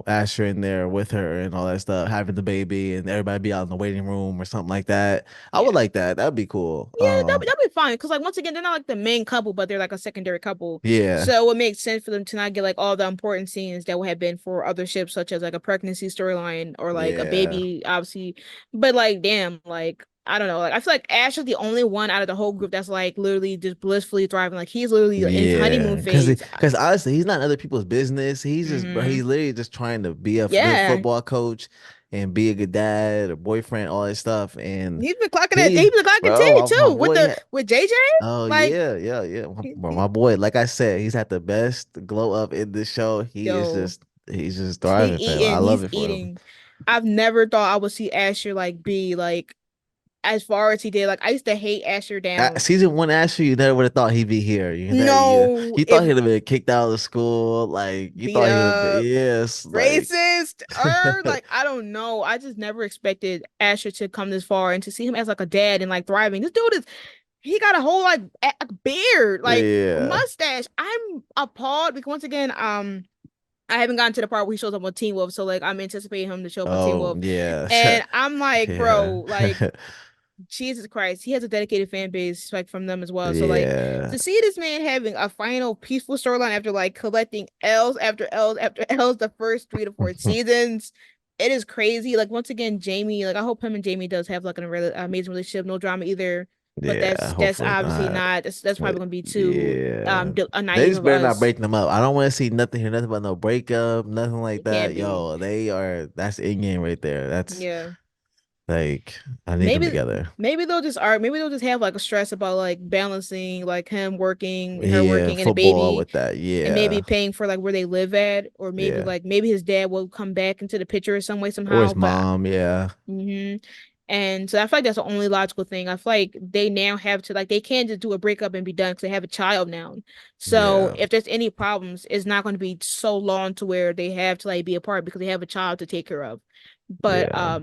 Asher in there with her and all that stuff, having the baby, and everybody be out in the waiting room or something like that. I would yeah, like that. That'd be cool. yeah, that'll be fine. Because like once again, they're not like the main couple, but they're like a secondary couple. Yeah, So it makes sense for them to not get like all the important scenes that would have been for other ships, such as like a pregnancy storyline or like a yeah, baby, obviously. But like, damn, like. I don't know. Like I feel like Ash is the only one out of the whole group that's like literally just blissfully thriving. Like he's literally in his honeymoon yeah. phase. Because honestly, he's not other people's business. He's just, bro, Mm-hmm. he's literally just trying to be a good Yeah, football coach and be a good dad or boyfriend, all that stuff. And he's been clocking it. he, He's been clocking bro, T my too boy, with JJ. oh Like, yeah. he, Bro, he, my boy, like I said, he's had the best glow up in this show. yo, He's just he thriving, fam. I eating. love He's it for him. eating. I've never thought I would see Asher like be like as far as he did. Like I used to hate Asher down. Season one, Ashley, you never would have thought he'd be here. No, You thought if he'd have been kicked out of school. Like you beat thought he'd have been, up, yes, like racist, or like I don't know. I just never expected Asher to come this far and to see him as like a dad and like thriving. This dude is he got a whole like a beard, like yeah. mustache. I'm appalled because once again, I haven't gotten to the part where he shows up on Teen Wolf, so like I'm anticipating him to show up on Teen Oh Wolf, yeah, and I'm like, yeah, bro, like Jesus Christ, he has a dedicated fan base like from them as well. So like yeah. to see this man having a final peaceful storyline after like collecting L's after L's after L's the first 3 to 4 seasons, it is crazy. Like once again, Jamie, like I hope him and Jamie does have like an amazing relationship, no drama either. But Yeah, that's hopefully obviously not. not. That's probably But gonna be too yeah, they naive just of better not us. break them up. I don't want to see nothing here, nothing about no breakup, nothing like It can't that. be. Yo, they are. That's in game right there. That's Yeah. like I need them Maybe together. maybe they'll just have like a stress about like balancing like him working, her Yeah, working, and the football baby, with that. and maybe Yeah, paying for like where they live at, or yeah. maybe his dad will come back into the picture some way Or somehow. his But mom. Yeah, hmm And so I feel like that's the only logical thing. I feel like they now have to like they can't just do a breakup and be done because they have a child now. So yeah, if there's any problems, it's not going to be so long to where they have to like be apart because they have a child to take care of. But yeah,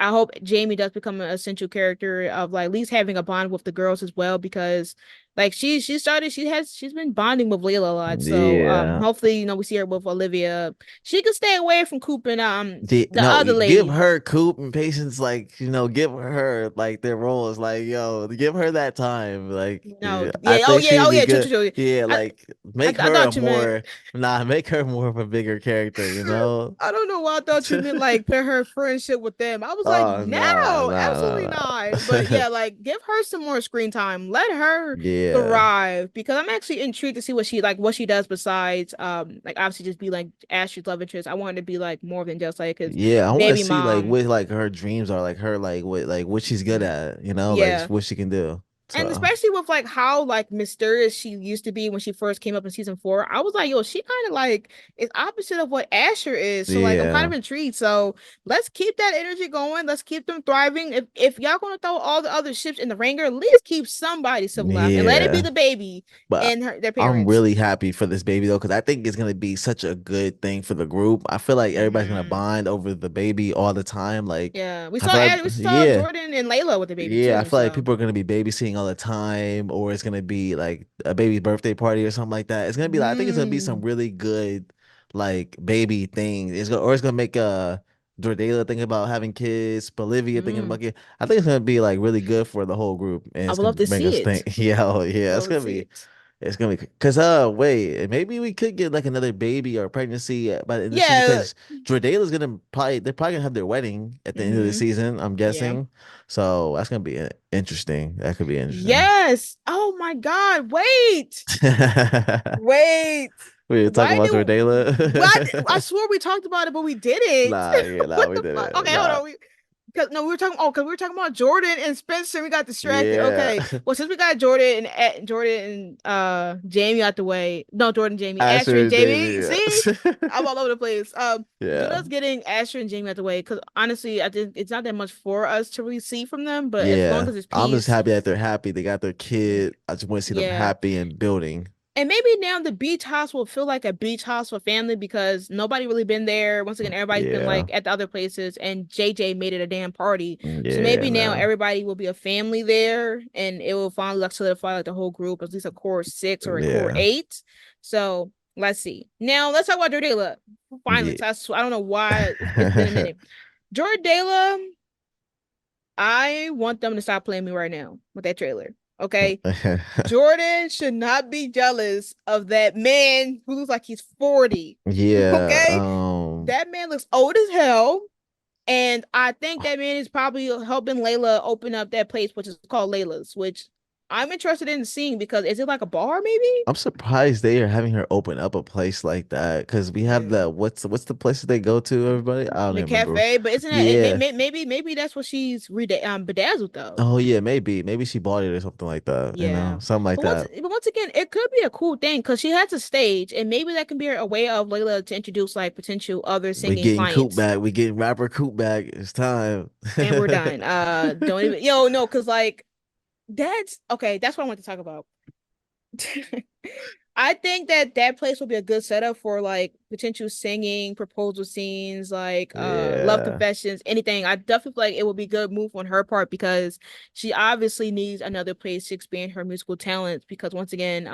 I hope Jamie does become an essential character of like at least having a bond with the girls as well because like she's been bonding with Layla a lot. So yeah. hopefully we see her with Olivia. She can stay away from Coop and the No, other give lady. her Coop and Patience like give her like their roles like yo, give her that time. Like No, I yeah, think she would oh be yeah, true, good. true, true. Yeah, I, like make I her a thought you meant. more make her more of a bigger character. You know? I don't know why I thought you meant like put her friendship with them. I was like, Oh no, absolutely nah. not. But yeah, like give her some more screen time. Let her Yeah, thrive because I'm actually intrigued to see what she does besides like obviously just be like Ashley's love interest. I want her to be like more than just like his yeah. I want to baby see like mom. what like her dreams are, like her like what she's good Mhm. at. You know, like Yeah. what she can do. And So especially with like how like mysterious she used to be when she first came up in season 4, I was like, yo, she kind of like is opposite of what Asher is. So like I'm kind yeah, of intrigued. So let's keep that energy going. Let's keep them thriving. If y'all gonna throw all the other ships in the ringer, at least keep somebody civil life and let it be yeah. the baby But and their I'm parents. really happy for this baby though, because I think it's gonna be such a good thing for the group. I feel like everybody's gonna Hmm bond over the baby all the time. Like Yeah, I feel like We saw yeah, Jordan and Layla with the baby yeah, I too. feel like So people are gonna be babysitting all the time, or it's gonna be like a baby's birthday party or something like that. It's gonna be like I think it's gonna be some mm, really good like baby things. It's gonna make Jordala thinking about having kids, Bolivia thinking mm. about kids. I think it's gonna be like really good for the whole group, and I it's would gonna love to make see us it. think. Yeah, oh, I yeah, would love to see it. it's gonna be because wait, maybe we could get like another baby or pregnancy by the end of the season Yeah. because Jordala's gonna probably they're probably gonna have their wedding at the end of the hmm season, I'm Yeah. guessing. So that's gonna be interesting. That could be interesting. Yes. Oh my God. Wait. Wait. We were talking Why about do what? I Jordala. swore we talked about it, but we didn't. Nah, yeah, nah, What we the did fuck? it. Okay, hold Nah, on. Because no, we were talking. Oh, because we were talking about Jordan and Spencer. We got distracted. yeah. Okay. Well, since we got Jordan and Jordan and Jamie out the way. No, Jordan, Jamie, Asher Asher and and Jamie. Jamie. See, I'm all over the place. With Yeah. us getting Asher and Jamie out the way, because honestly, I think it's not that much for us to really see from them. But as long Yeah. as it's I'm just peace, happy that they're happy. They got their kid. I just want to see them yeah. happy and building. And maybe now the beach house will feel like a beach house for family because nobody really been there. Once again, everybody's been Yeah. like at the other places, and JJ made it a damn party. So Yeah, maybe now man. everybody will be a family there, and it will finally like solidify like the whole group, at least a core 6 or a core Yeah. 8. So let's see. Now let's talk about Jordala. Finally, Yeah. so I don't know why it's been a minute. Jordala, I want them to stop playing me right now with that trailer. Okay, Jordan should not be jealous of that man who looks like he's 40. Yeah. Okay? That man looks old as hell. And I think that man is probably helping Layla open up that place, which is called Layla's, which I'm interested in seeing because is it like a bar, maybe? I'm surprised they are having her open up a place like that because we have Yeah. the what's the place that they go to, everybody? I don't The even remember. cafe, but isn't it Yeah. maybe that's what she's bedazzled though. Oh yeah, maybe she bought it or something like that, Yeah. something like that. But once again, it could be a cool thing because she has a stage, and maybe that can be a way of Layla to introduce like potential other We singing getting Coop clients. back. We getting rapper Coop back. It's time. And we're done. Don't even no, because like that's okay. That's what I want to talk about. I think that that place will be a good setup for like potential singing, proposal scenes, like love Yeah. confessions, anything. I definitely feel like it would be a good move on her part because she obviously needs another place to expand her musical talents because once again,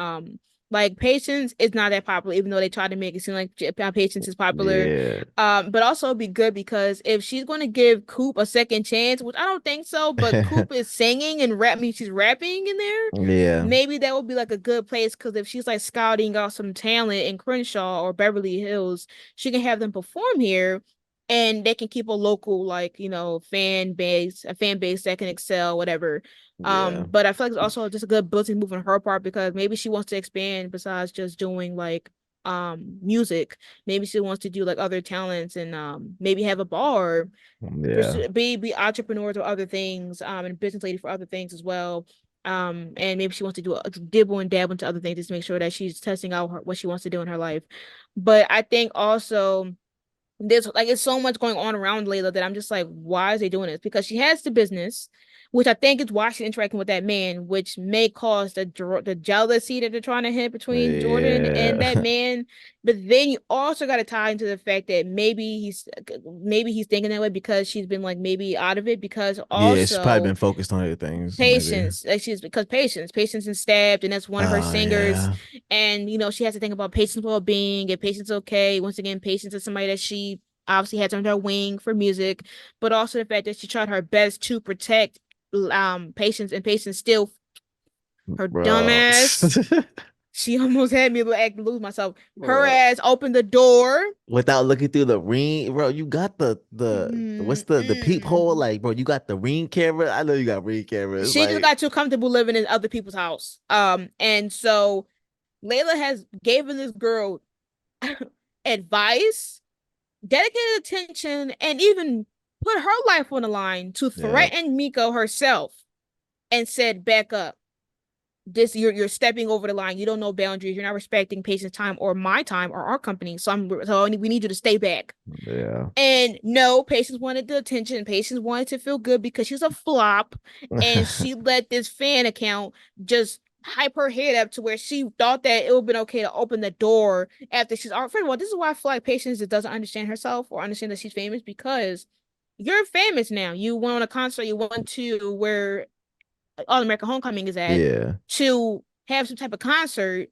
like Patience is not that popular, even though they try to make it seem like Patience is popular. Yeah. But also it'd be good because if she's gonna give Coop a second chance, which I don't think so, but Coop is singing and rap, I mean she's rapping in there, Yeah. maybe that would be like a good place because if she's like scouting out some talent in Crenshaw or Beverly Hills, she can have them perform here. and they can keep a local, like, a fan base that can excel, whatever. Yeah. But I feel like it's also just a good building move on her part because maybe she wants to expand besides just doing like music. Maybe she wants to do like other talents and maybe have a bar, Yeah. pursue, be entrepreneurs or other things, and business lady for other things as well. And maybe she wants to do a dibble and dabble into other things just to make sure that she's testing out what she wants to do in her life. But I think also there's like it's so much going on around Layla that I'm just like, why is they doing this? Because she has the business, which I think is why she's interacting with that man, which may cause the jealousy that they're trying to hit between Jordan and that Yeah. man. But then you also got to tie into the fact that maybe he's thinking that way because she's been like maybe out of it because Yeah, she's probably also been focused on other things, maybe. Patience, like she's because Patience is stabbed, and that's one of her Oh singers. yeah. And she has to think about Patience well-being and Patience okay. Once again, Patience is somebody that she obviously has under her wing for music, but also the fact that she tried her best to protect Patience, and Patience still her Bro. dumbass. She almost had me lose myself. Her ass opened the door. Without looking through the ring, bro, you got the what's the peephole? Mm-mm. Like, bro, you got the ring camera. I know you got ring cameras. She just Like, got too comfortable living in other people's house. And so Layla has given this girl advice, dedicated attention, and even put her life on the line to yeah, threaten Miko herself and said, back up. This you're stepping over the line. You don't know boundaries. You're not respecting patient's time or my time or our company. So we need you to stay back. yeah. And no, Patience wanted the attention. Patience wanted to feel good because she's a flop. And she let this fan account just hype her head up to where she thought that it would have been okay to open the door after she's first of all, this is why I feel like Patience doesn't understand herself or understand that she's famous because you're famous now. You went on a concert, you went to where All American Homecoming is at Yeah. to have some type of concert.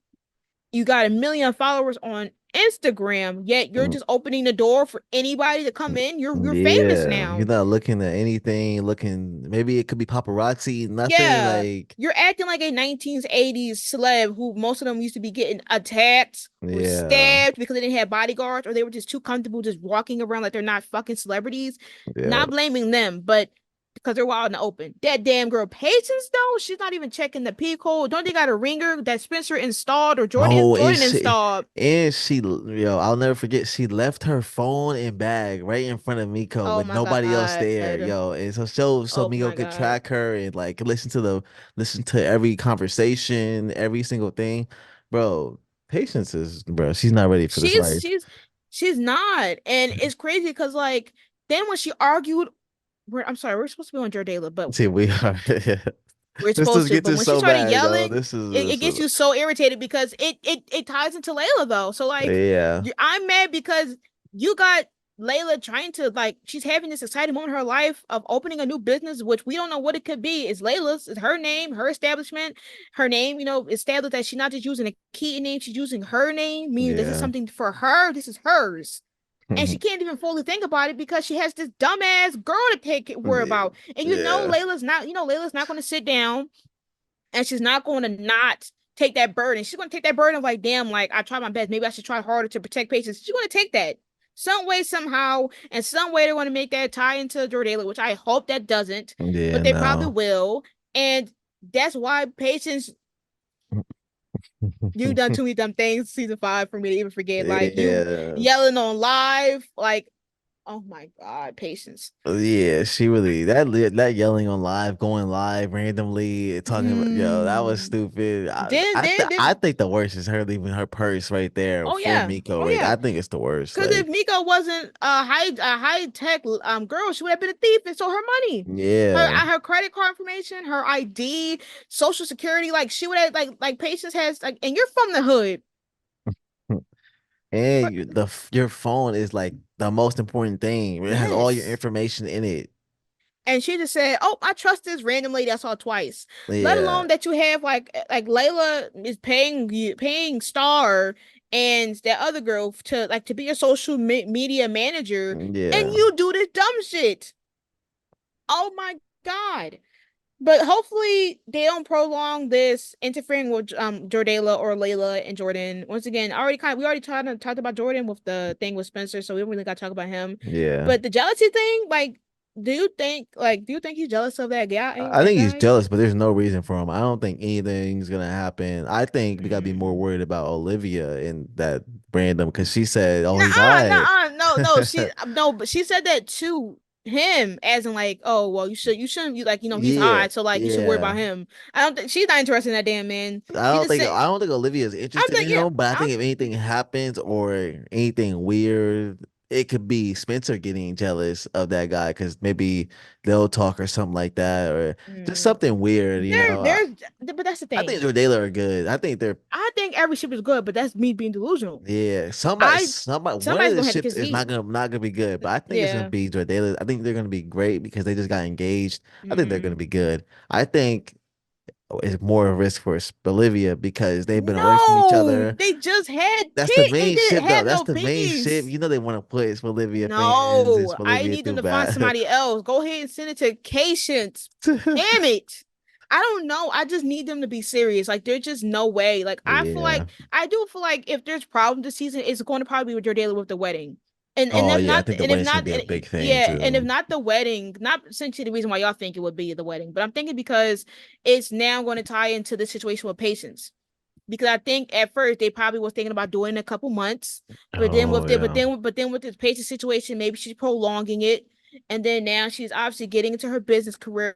You got a million followers on Instagram, yet you're just opening the door for anybody to come in. You're famous Yeah, you're now. not looking at anything, looking maybe it could be paparazzi, nothing Yeah. like You're acting like a 1980s celeb who most of them used to be getting attacked or yeah, stabbed because they didn't have bodyguards or they were just too comfortable just walking around like they're not fucking celebrities. yeah. Not blaming them, but because they're wild in the open. That damn girl Patience though, she's not even checking the P code. Don't they got a ringer that Spencer installed or Oh, Jordan installed? and she, yo, I'll never forget. She left her phone and bag right in front of Miko Oh with my nobody else there, god. yo. And so Oh Miko my could god. track her and like listen to every conversation, every single thing, bro. Patience is, bro. She's not ready for this She's life. she's she's not. And it's crazy because like then when she argued, I'm sorry, we're supposed to be on Jordala, but See, we are. we're This supposed does to. get But to when she so started bad, though. yelling, This is it gets you so irritated because it ties into Layla though. So like yeah, I'm mad because you got Layla trying to like she's having this exciting moment in her life of opening a new business, which we don't know what it could be. It's Layla's, it's her name, her establishment, her name, established that she's not just using a Keaton name, she's using her name, meaning this is yeah. something for her, this is hers. And she can't even fully think about it because she has this dumbass girl to take worry about. And Yeah. Layla's not going to sit down and she's not going to not take that burden. She's going to take that burden of like, damn, like I tried my best. Maybe I should try harder to protect patients. She's going to take that some way, somehow, and some way they're going to make that tie into Jordala, which I hope that doesn't, but Yeah, they probably no. will. And that's why patients, you've done too many dumb things season 5 for me to even forget. Like you Yeah. yelling on live, like, oh my God, patience. Yeah, she really that yelling on live, going live randomly, talking about yo, that was Mm. stupid. I Then, think the worst is her leaving her purse right there oh for yeah, Miko. oh Right, yeah. I think it's the worst. Because if Like, Miko wasn't a high tech girl, she would have been a thief and stole her money, yeah, her credit card information, her ID, social security. Like she would have like Patience has like, and you're from the hood, and but your phone is like the most important thing. It has all your yes. information in it. And she just said, "Oh, I trust this random lady I saw twice." Let Yeah, alone that you have like Layla is paying Star and that other girl to be your social media manager, and yeah. you do this dumb shit. Oh my God. But hopefully they don't prolong this interfering with Jordala or Layla and Jordan. Once again, I already kind of, we already talked about Jordan with the thing with Spencer, so we don't really got to talk about him. Yeah. But the jealousy thing, like, do you think he's jealous of that guy? I That think he's guy? jealous, but there's no reason for him. I don't think anything's gonna happen. I think we gotta be more Mm. worried about Olivia and that random because she said, "Oh, he's Nuh-uh, high." nuh-uh, no, no, no, but she said that to him, as in like, oh, well, you shouldn't, you like, he's Yeah, hot, so like, you should worry about yeah. him. I don't think she's not interested in that damn man. I She don't just think said, I don't think Olivia is I'm interested in thinking, him, but I I'm, think if anything happens or anything weird, it could be Spencer getting jealous of that guy because maybe they'll talk or something like that, or just mm, something weird, you know. there's, but that's the I think thing. Jordala are good. I think they're I think every ship is good, but that's me being delusional. yeah. I One of Somebody's the gonna have to ships is concede. not gonna be good, but I think it's gonna Yeah. be Jordala. I think they're gonna be great because they just got engaged. I think they're gonna Mm. be good. I think it's more a risk for Bolivia because they've been away from each No, other. they just had That's the Pete. They main didn't ship, though. have That's no the main ship. peace. You know they want to put Bolivia fans. It's No, I Bolivia need them too to find bad. somebody else. Go ahead and send it to Patience. Damn it. I don't know. I just need them to be serious. Like, there's just no way. Like, Yeah. I do feel like if there's problems this season, it's going to probably be with your daily with the wedding. And Oh if yeah, I not, think the wedding's gonna be a big thing yeah, and if too. not the wedding, not essentially the reason why y'all think it would be the wedding, but I'm thinking because it's now going to tie into the situation with Patience, because I think at first they probably was thinking about doing it in a couple months, Oh yeah. but then with this patient situation, maybe she's prolonging it, and then now she's obviously getting into her business career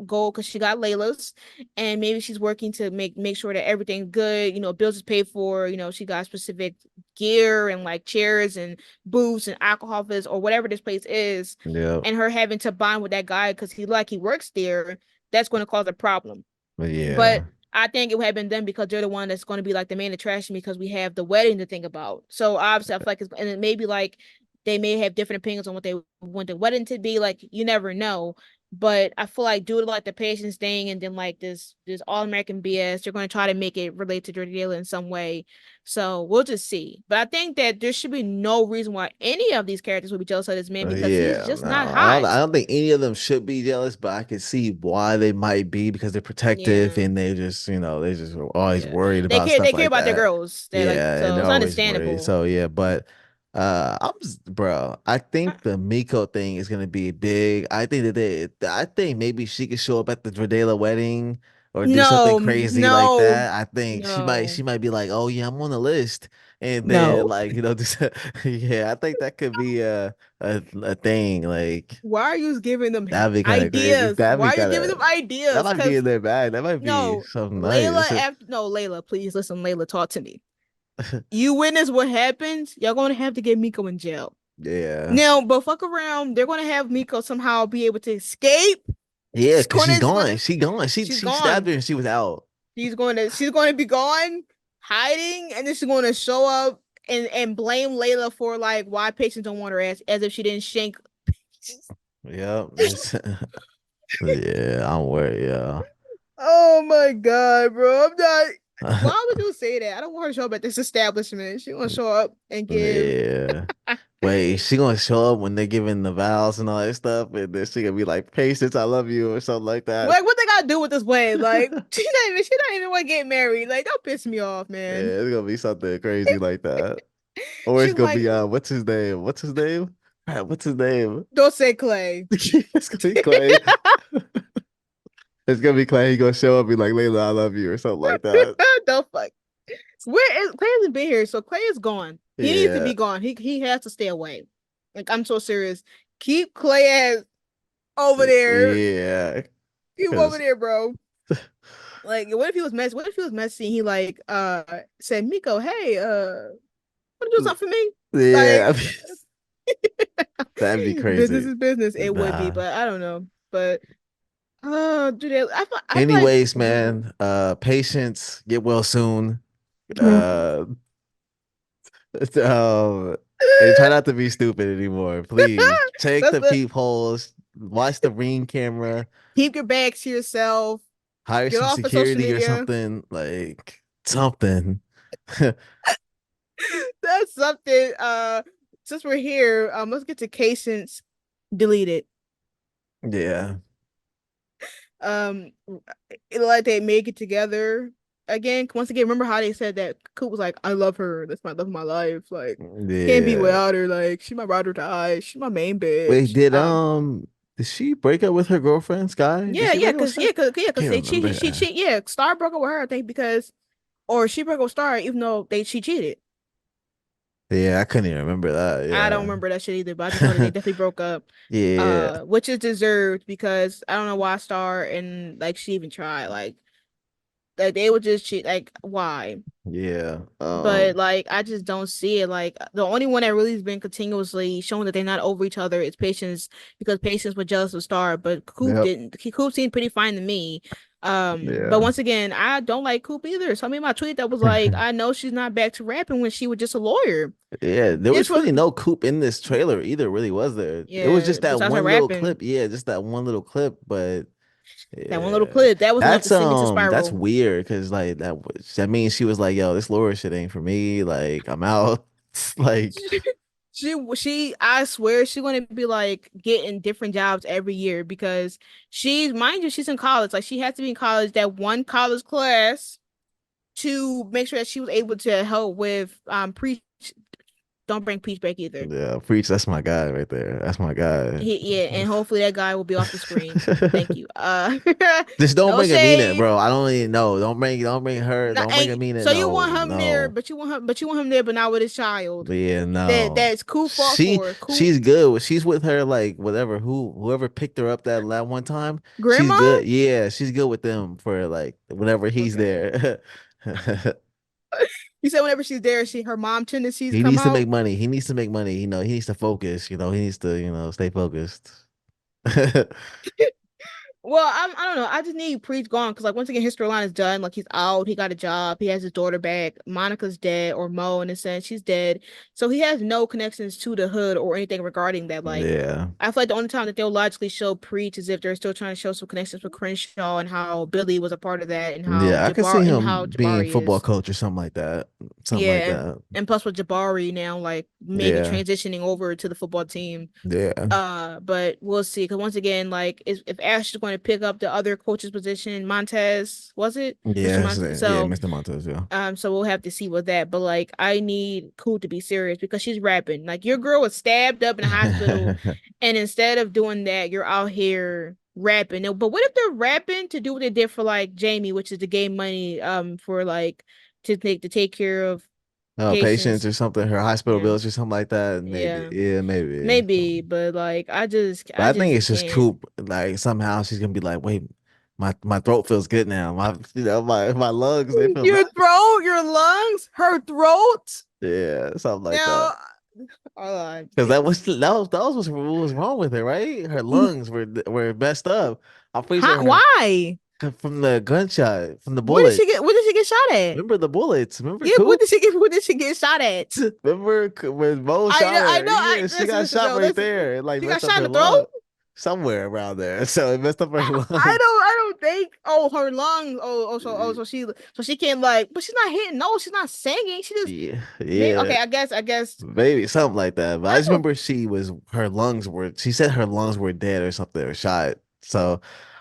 goal because she got Layla's, and maybe she's working to make sure that everything's good. Bills is paid for. She got specific gear and like chairs and booths and alcohol fizz or whatever this place is, Yeah. and her having to bond with that guy because he works there. That's going to cause a problem. But But yeah. I think it would have been them because they're the one that's going to be like the main attraction because we have the wedding to think about. So obviously, I feel like and it may be like they may have different opinions on what they want the wedding to be. Like you never know. But I feel like due to like the patience thing and then like this all American BS, they're going to try to make it relate to Jordan in some way. So we'll just see. But I think that there should be no reason why any of these characters would be jealous of this man because he's Yeah, just no, not hot. I don't think any of them should be jealous, but I can see why they might be because they're protective Yeah. and they just are always Yeah. worried They about care stuff they care like about their that. girls. They're like Yeah, and so they're it's always worried. understandable. So yeah, but bro, I I- think the Miko thing is gonna be big. I think maybe she could show up at the Dredela wedding or do something No, crazy like no, that. I think no, she might be like, oh yeah, I'm on the list, and then no. like just, yeah, I think that could be a thing. Like Why are you giving them that'd be kind of crazy. ideas? Why are you giving them That ideas? might be Because in their bag. That might be no, something nice. Layla, please listen, Layla, talk to me. You witness what happens, y'all gonna have to get Miko in jail. Yeah. Now, but fuck around, they're gonna have Miko somehow be able to escape. Yeah, She's because gonna, she's gonna, She gone. she's She stabbed gone. her and she was out. She's going to be gone, hiding, and then she's going to show up and blame Layla for like why patients don't want her as if she didn't shank. Yep. Yeah, I'm worried, yeah. Oh my god, bro! I'm not. Why would you say that? I don't want her to show up at this establishment. She want to show up and give. Yeah. Wait, she gonna show up when they're giving the vows and all that stuff, and then she gonna be like, "Patience, I love you," or something like that. Like, what they gotta do with this wedding? Like, she not even want to get married. Like, don't piss me off, Yeah, man. it's gonna be something crazy like that. Or it's She's gonna like, be what's his name? What's his name? What's his name? don't say Clay. It's gonna be Clay. It's gonna be Clay. He gonna show up and be like, "Layla, I love you," or something like that. Don't fuck. Where is Clay hasn't been here, so Clay is gone. He needs to Yeah. be gone. He has to stay away. Like I'm so serious. Keep Clay ass over there. Yeah. Keep him over Cause there, bro. Like, what if he was messy? What if he was messy? And he like said, Miko, hey, wanna do something for me? yeah, Like that'd be business crazy. is business. It would be, Nah. but I don't know. But dude, I feel like Anyways, man, patience, get well soon. Mhm. Uh, um, and try not to be stupid anymore, please. Check That's the the peepholes, watch the ring camera, keep your bags to yourself. hire Get some off of social security or media. something, like something. That's something. Since we're here, let's get to Patience deleted. Yeah. it like they make it together again. Once again, remember how they said that Coop was like, "I love her. That's my love of my life. Like, can't be Yeah. without her. Like, she my ride or die. She's my main Wait, bitch." did she break up with her girlfriend, Sky? Did Yeah, she yeah, break up with cause Sky? yeah, cause I yeah, cause can't they cheated. remember She that. cheat. Yeah, Star broke up with her, I think, because or she broke up with Star, even though she cheated. Yeah, I couldn't even remember I don't that. remember that shit either, but I just know that they definitely broke up. Yeah. Which is deserved because I don't know why Star and like she even tried. Like they would just cheat. Like why? Yeah. But like I just don't see it. Like the only one that really has been continuously showing that they're not over each other is Patience because Patience was jealous of Star, but Coop Yep. didn't. Coop seemed pretty fine to me. But Yeah. once again, I don't like Coop either. So I made my tweet that was like, I know she's not back to rapping when she was just a lawyer. Yeah, there This was was really no Coop in this trailer either, really, was there? It was yeah, just that besides her one little rapping, clip. Yeah, just that one little clip, but that one little yeah. clip, that was enough to send me to That's Spiral. weird because like that means she was like, yo, this Laura shit ain't for me. Like, I'm out. Like, I swear she's gonna be like getting different jobs every year because mind you, she's in college. Like she has to be in college, that one college class to make sure that she was able to help with preach. Don't bring Peach back either. yeah, preach, that's my guy right there. That's my guy. Yeah, and hopefully that guy will be off the screen. Thank you. Just don't No bring Amina, shade. bro. I don't even know. Don't bring her. Not, Don't bring and Amina. so you No, want him there, no. but you want him there, but not with his child. But yeah, no. That's Coop fault for Coop She's good. She's with her like whatever whoever picked her up that one time. She's grandma. good. Yeah, she's good with them for like whenever he's Okay. there. You said whenever she's there, her mom tendencies He come needs to make out. money. He needs to make money. He needs to focus. He needs to, stay focused. Well, I don't know. I just need Preach gone because like once again his storyline is done. Like he's out, he got a job, he has his daughter back. Monica's dead, or Mo in a sense, she's dead. So he has no connections to the hood or anything regarding that. Like Yeah. I feel like the only time that they'll logically show Preach is if they're still trying to show some connections with Crenshaw and how Billy was a part of that Yeah, I could see And how him being Jabari football is. coach or something like that. Something like Yeah, that. and plus with Jabari now like maybe Yeah. transitioning over to the football team. Yeah. But we'll see. Because once again, like, if Ash is going to pick up the other coach's position, Montez was it, Mr. Yeah, Montez? yeah, So, Mr. Montes, yeah. so we'll have to see with that. But like, I need Cool to be serious because she's rapping. Like, your girl was stabbed up in the hospital, and instead of doing that, you're out here rapping. But what if they're rapping to do what they did for like Jamie, which is to gain money, for like to take care of Patients patients. or something, her hospital Yeah, bills or something like that. Maybe. yeah. Yeah, maybe. Maybe, but like But I I think just it's just can't. Coop. Like somehow she's gonna be like, wait, my throat feels good now. My lungs, they feel Your better. throat, your lungs, her throat. Yeah, something like that. Now, uh, Because that was what was wrong with her, right? Her lungs were messed up. I'm pretty huh? sure her Why? from the gunshot, from the Where did she get? bullets. Where did she get shot at? Remember the bullets? Remember Yeah, what Coop? did she get? What did she get shot at? Remember when Mo shot I her? know. I Yeah, she listen, got listen. shot No, right listen. there. It like She got messed up shot in her the throat. lung somewhere around there. So it messed up her lung. I don't think. Oh, her lungs. So she can't like. But she's not hitting. No, she's not singing. She just Yeah, maybe. yeah, Okay, I guess. maybe something like that. But I I just don't. remember her lungs were. She said her lungs were dead or something or shot. So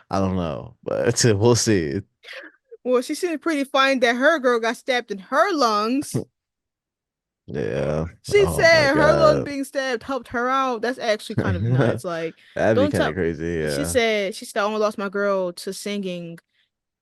I don't know, but we'll see. Well, she seemed pretty fine that her girl got stabbed in her lungs. Yeah. She Oh my said her lung God. being stabbed helped her out. That's actually kind of nuts. Like, That'd be don't kind of tell. crazy. Yeah. She said I almost lost my girl to singing.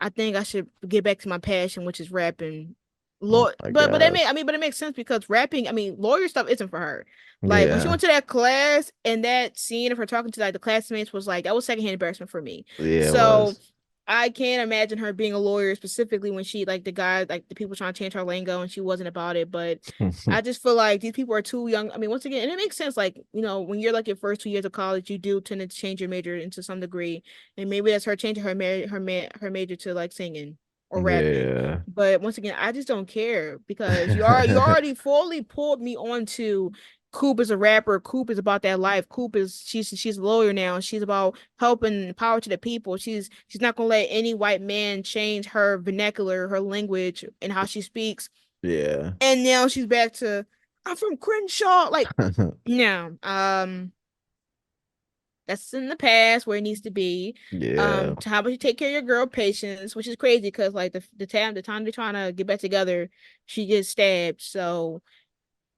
I think I should get back to my passion, which is rapping. Oh Lord, my I gosh. mean, but it makes sense because rapping, I mean, lawyer stuff isn't for her. Like when she Yeah. went to that class and that scene of her talking to like the classmates was like that was secondhand embarrassment for me. Yeah, it So was. I can't imagine her being a lawyer specifically when she like the guy like the people trying to change her lingo and she wasn't about it. But I just feel like these people are too young. I mean, once again, and it makes sense. Like when you're like your first 2 years of college, you do tend to change your major into some degree, and maybe that's her changing her major to like singing or rapping. Yeah. But once again, I just don't care because you already fully pulled me onto Coop is a rapper. Coop is about that life. Coop is she's a lawyer now. She's about helping power to the people. She's not gonna let any white man change her vernacular, her language, and how she speaks. Yeah. And now she's back to I'm from Crenshaw. Like, no. That's in the past where it needs to be. Yeah. To how about you take care of your girl Patience, which is crazy because like the time they're trying to get back together, she gets stabbed. So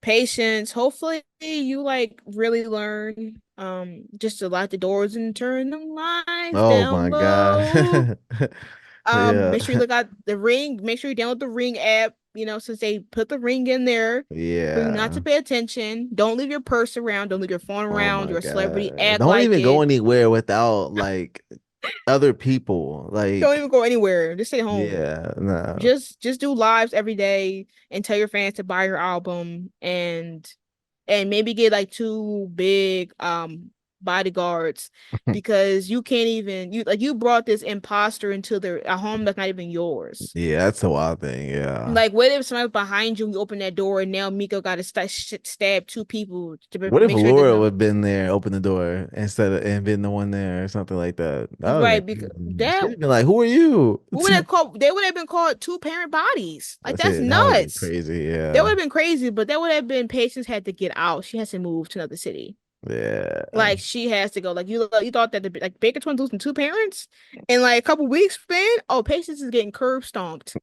Patience, hopefully you like really learn just to lock the doors and turn the lights Oh down my God. low. Yeah. Make sure you look at the ring. Make sure you download the ring app. You know, since they put the ring in there for you not to Yeah. pay attention. Don't leave your purse around. Don't leave your phone Oh around. my You're a celebrity. God. Act Don't like even go it. anywhere without like other people. Don't Like, even go anywhere. Just stay home. yeah, no. Just do lives every day and tell your fans to buy your album and maybe get like two big bodyguards because you can't even you brought this imposter into a home that's not even yours. Yeah, that's the wild thing. Yeah. Like, what if somebody's behind you and you open that door and now Miko got to stab two people to What if make sure there's Laura would no have been there, opened the door instead of and been the one there or something like that? That would have right because been crazy. that She'd have been like, "Who are you?" what would have called they would have been called two parent bodies. Like That's that's it. That would be nuts. crazy. That would Yeah. have been crazy, but that would have been Patience had to get out. She has to move to another city. Yeah. Like she has to go. Like you thought that like Baker twins losing two parents in like a couple weeks span. Oh, Patience is getting curb stomped.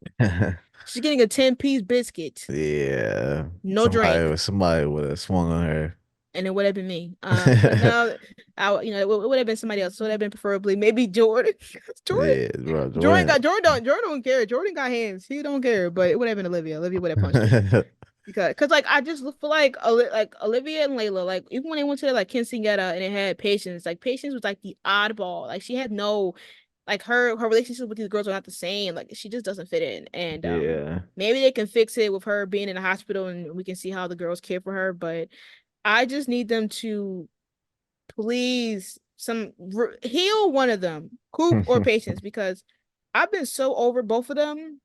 She's getting a 10-piece biscuit, Yeah. no drink, Somebody would have swung on her. and it would have been me. But no, it would have been somebody else. So it would have been preferably maybe Jordan. Jordan, Yeah, bro, Jordan Jordan. got Jordan don't care. Jordan got hands. He don't care. But it would have been Olivia. Olivia would have punched me. Because like I just feel like Olivia and Layla, like even when they went to like quinceañera and it had Patience, like Patience was like the oddball. Like she had no like her relationship with these girls are not the same. Like she just doesn't fit in. And Yeah. maybe they can fix it with her being in the hospital and we can see how the girls care for her. But I just need them to please heal one of them, Coop or Patience, because I've been so over both of them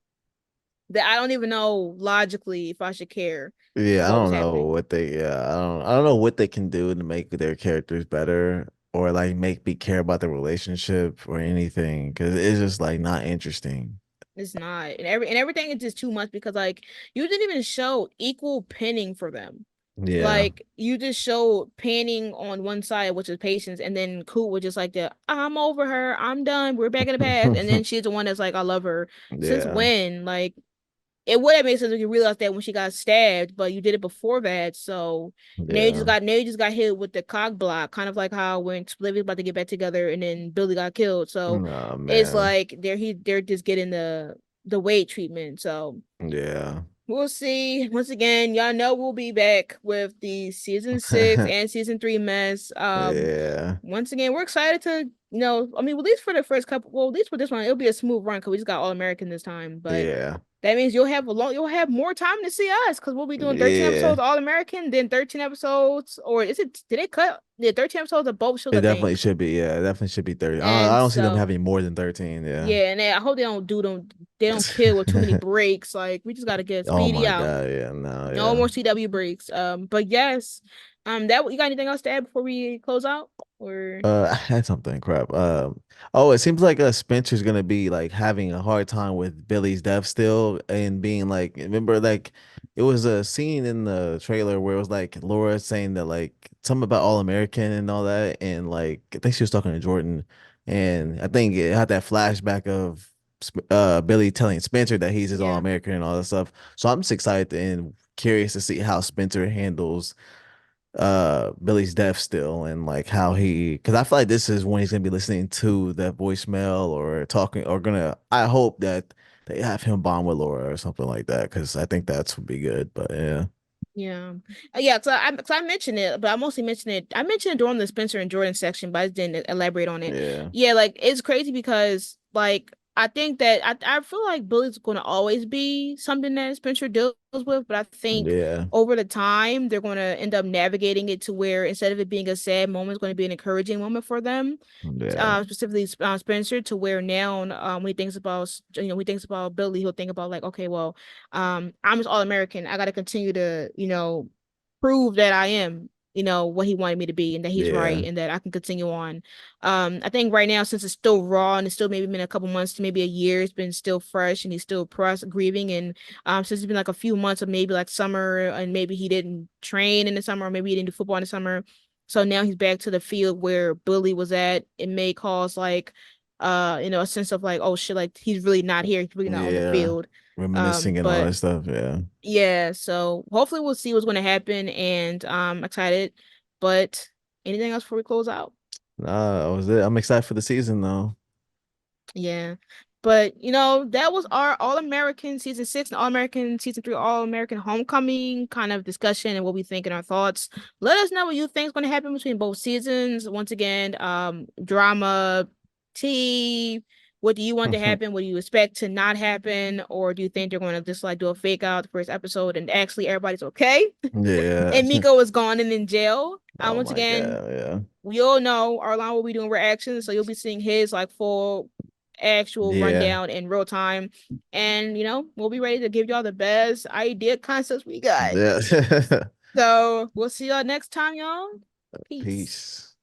that I don't even know logically if I should care Yeah, I what was don't know happening. what they yeah, I don't know what they can do to make their characters better or like make me care about the relationship or anything because it's just like not interesting. It's not. And everything is just too much because like you didn't even show equal pinning for them. Yeah. Like you just showed panning on one side, which is patience, and then Cool was just like the I'm over her, I'm done, we're back in the past. And then she's the one that's like, I love her. Since Yeah. when? Like it would have made sense if you realized that when she got stabbed, but you did it before that. So Yeah. Now you just got hit with the cog block, kind of like how when Split was about to get back together and then Billy got killed. So Oh it's man. like they're just getting the weight treatment. So Yeah. we'll see. Once again, y'all know we'll be back with the season 6 and season 3 mess. Yeah. Once again, we're excited to, I mean, at least for the first couple, well, at least for this one, it'll be a smooth run because we just got All American this time. But Yeah. that means you'll have more time to see us because we'll be doing 13 Yeah. episodes All American, then 13 episodes, or did they cut? Yeah, 13 episodes of both shows, It I definitely think. should be. Yeah, it definitely should be 30. I And don't see them so, having more than 13. Yeah. yeah, and I hope they don't kill with too many breaks. Like, we just got to get Oh speedy my out. God. Yeah. No. No Yeah. more CW breaks. But yes, that you got anything else to add before we close out? Or I had something crap. Oh, it seems like Spencer's gonna be like having a hard time with Billy's death still and being like, remember, like it was a scene in the trailer where it was like Laura saying that like something about All American and all that, and like I think she was talking to Jordan, and I think it had that flashback of Billy telling Spencer that he's his All yeah, American and all that stuff. So I'm just excited and curious to see how Spencer handles Billy's death still and like how he because I feel like this is when he's gonna be listening to that voicemail or talking or gonna I hope that they have him bond with Laura or something like that because I think that's would be good. But yeah. yeah, yeah. So I mentioned it, but I mostly mentioned it. I mentioned it during the Spencer and Jordan section, but I didn't elaborate on it. Yeah. Yeah, like it's crazy because like I think that I feel like Billy's going to always be something that Spencer deals with, but I think Yeah. over the time they're going to end up navigating it to where instead of it being a sad moment, it's going to be an encouraging moment for them. Yeah. Specifically Spencer, to where now when he thinks about when he thinks about Billy, he'll think about like, okay, well, I'm just All American. I got to continue to prove that I am what he wanted me to be and that he's right Yeah. and that I can continue on. I think right now since it's still raw and it's still maybe been a couple months to maybe a year, it's been still fresh and he's still grieving and since it's been like a few months of maybe like summer and maybe he didn't train in the summer or maybe he didn't do football in the summer. So now he's back to the field where Billy was at. It may cause like a sense of like, oh shit, like he's really not here, he's really not on the Yeah, field. reminiscing and all But that stuff. Yeah. yeah, so hopefully we'll see what's gonna happen and excited. But anything else before we close out? Nah, that was it. I'm excited for the season though. Yeah. But that was our All-American season 6 and All-American season 3, All-American Homecoming kind of discussion and what we think and our thoughts. Let us know what you think is going to happen between both seasons. Once again, drama, tea. What do you want to happen? What do you expect to not happen? Or do you think they're going to just like do a fake out the first episode and actually everybody's okay? Yeah. And Miko is gone and in jail. Oh Once my again, God. Yeah. we all know Arlon will be doing reactions, so you'll be seeing his like full actual Yeah. rundown in real time. And we'll be ready to give y'all the best idea concepts we got. Yeah. So we'll see y'all next time, y'all. Peace. Peace.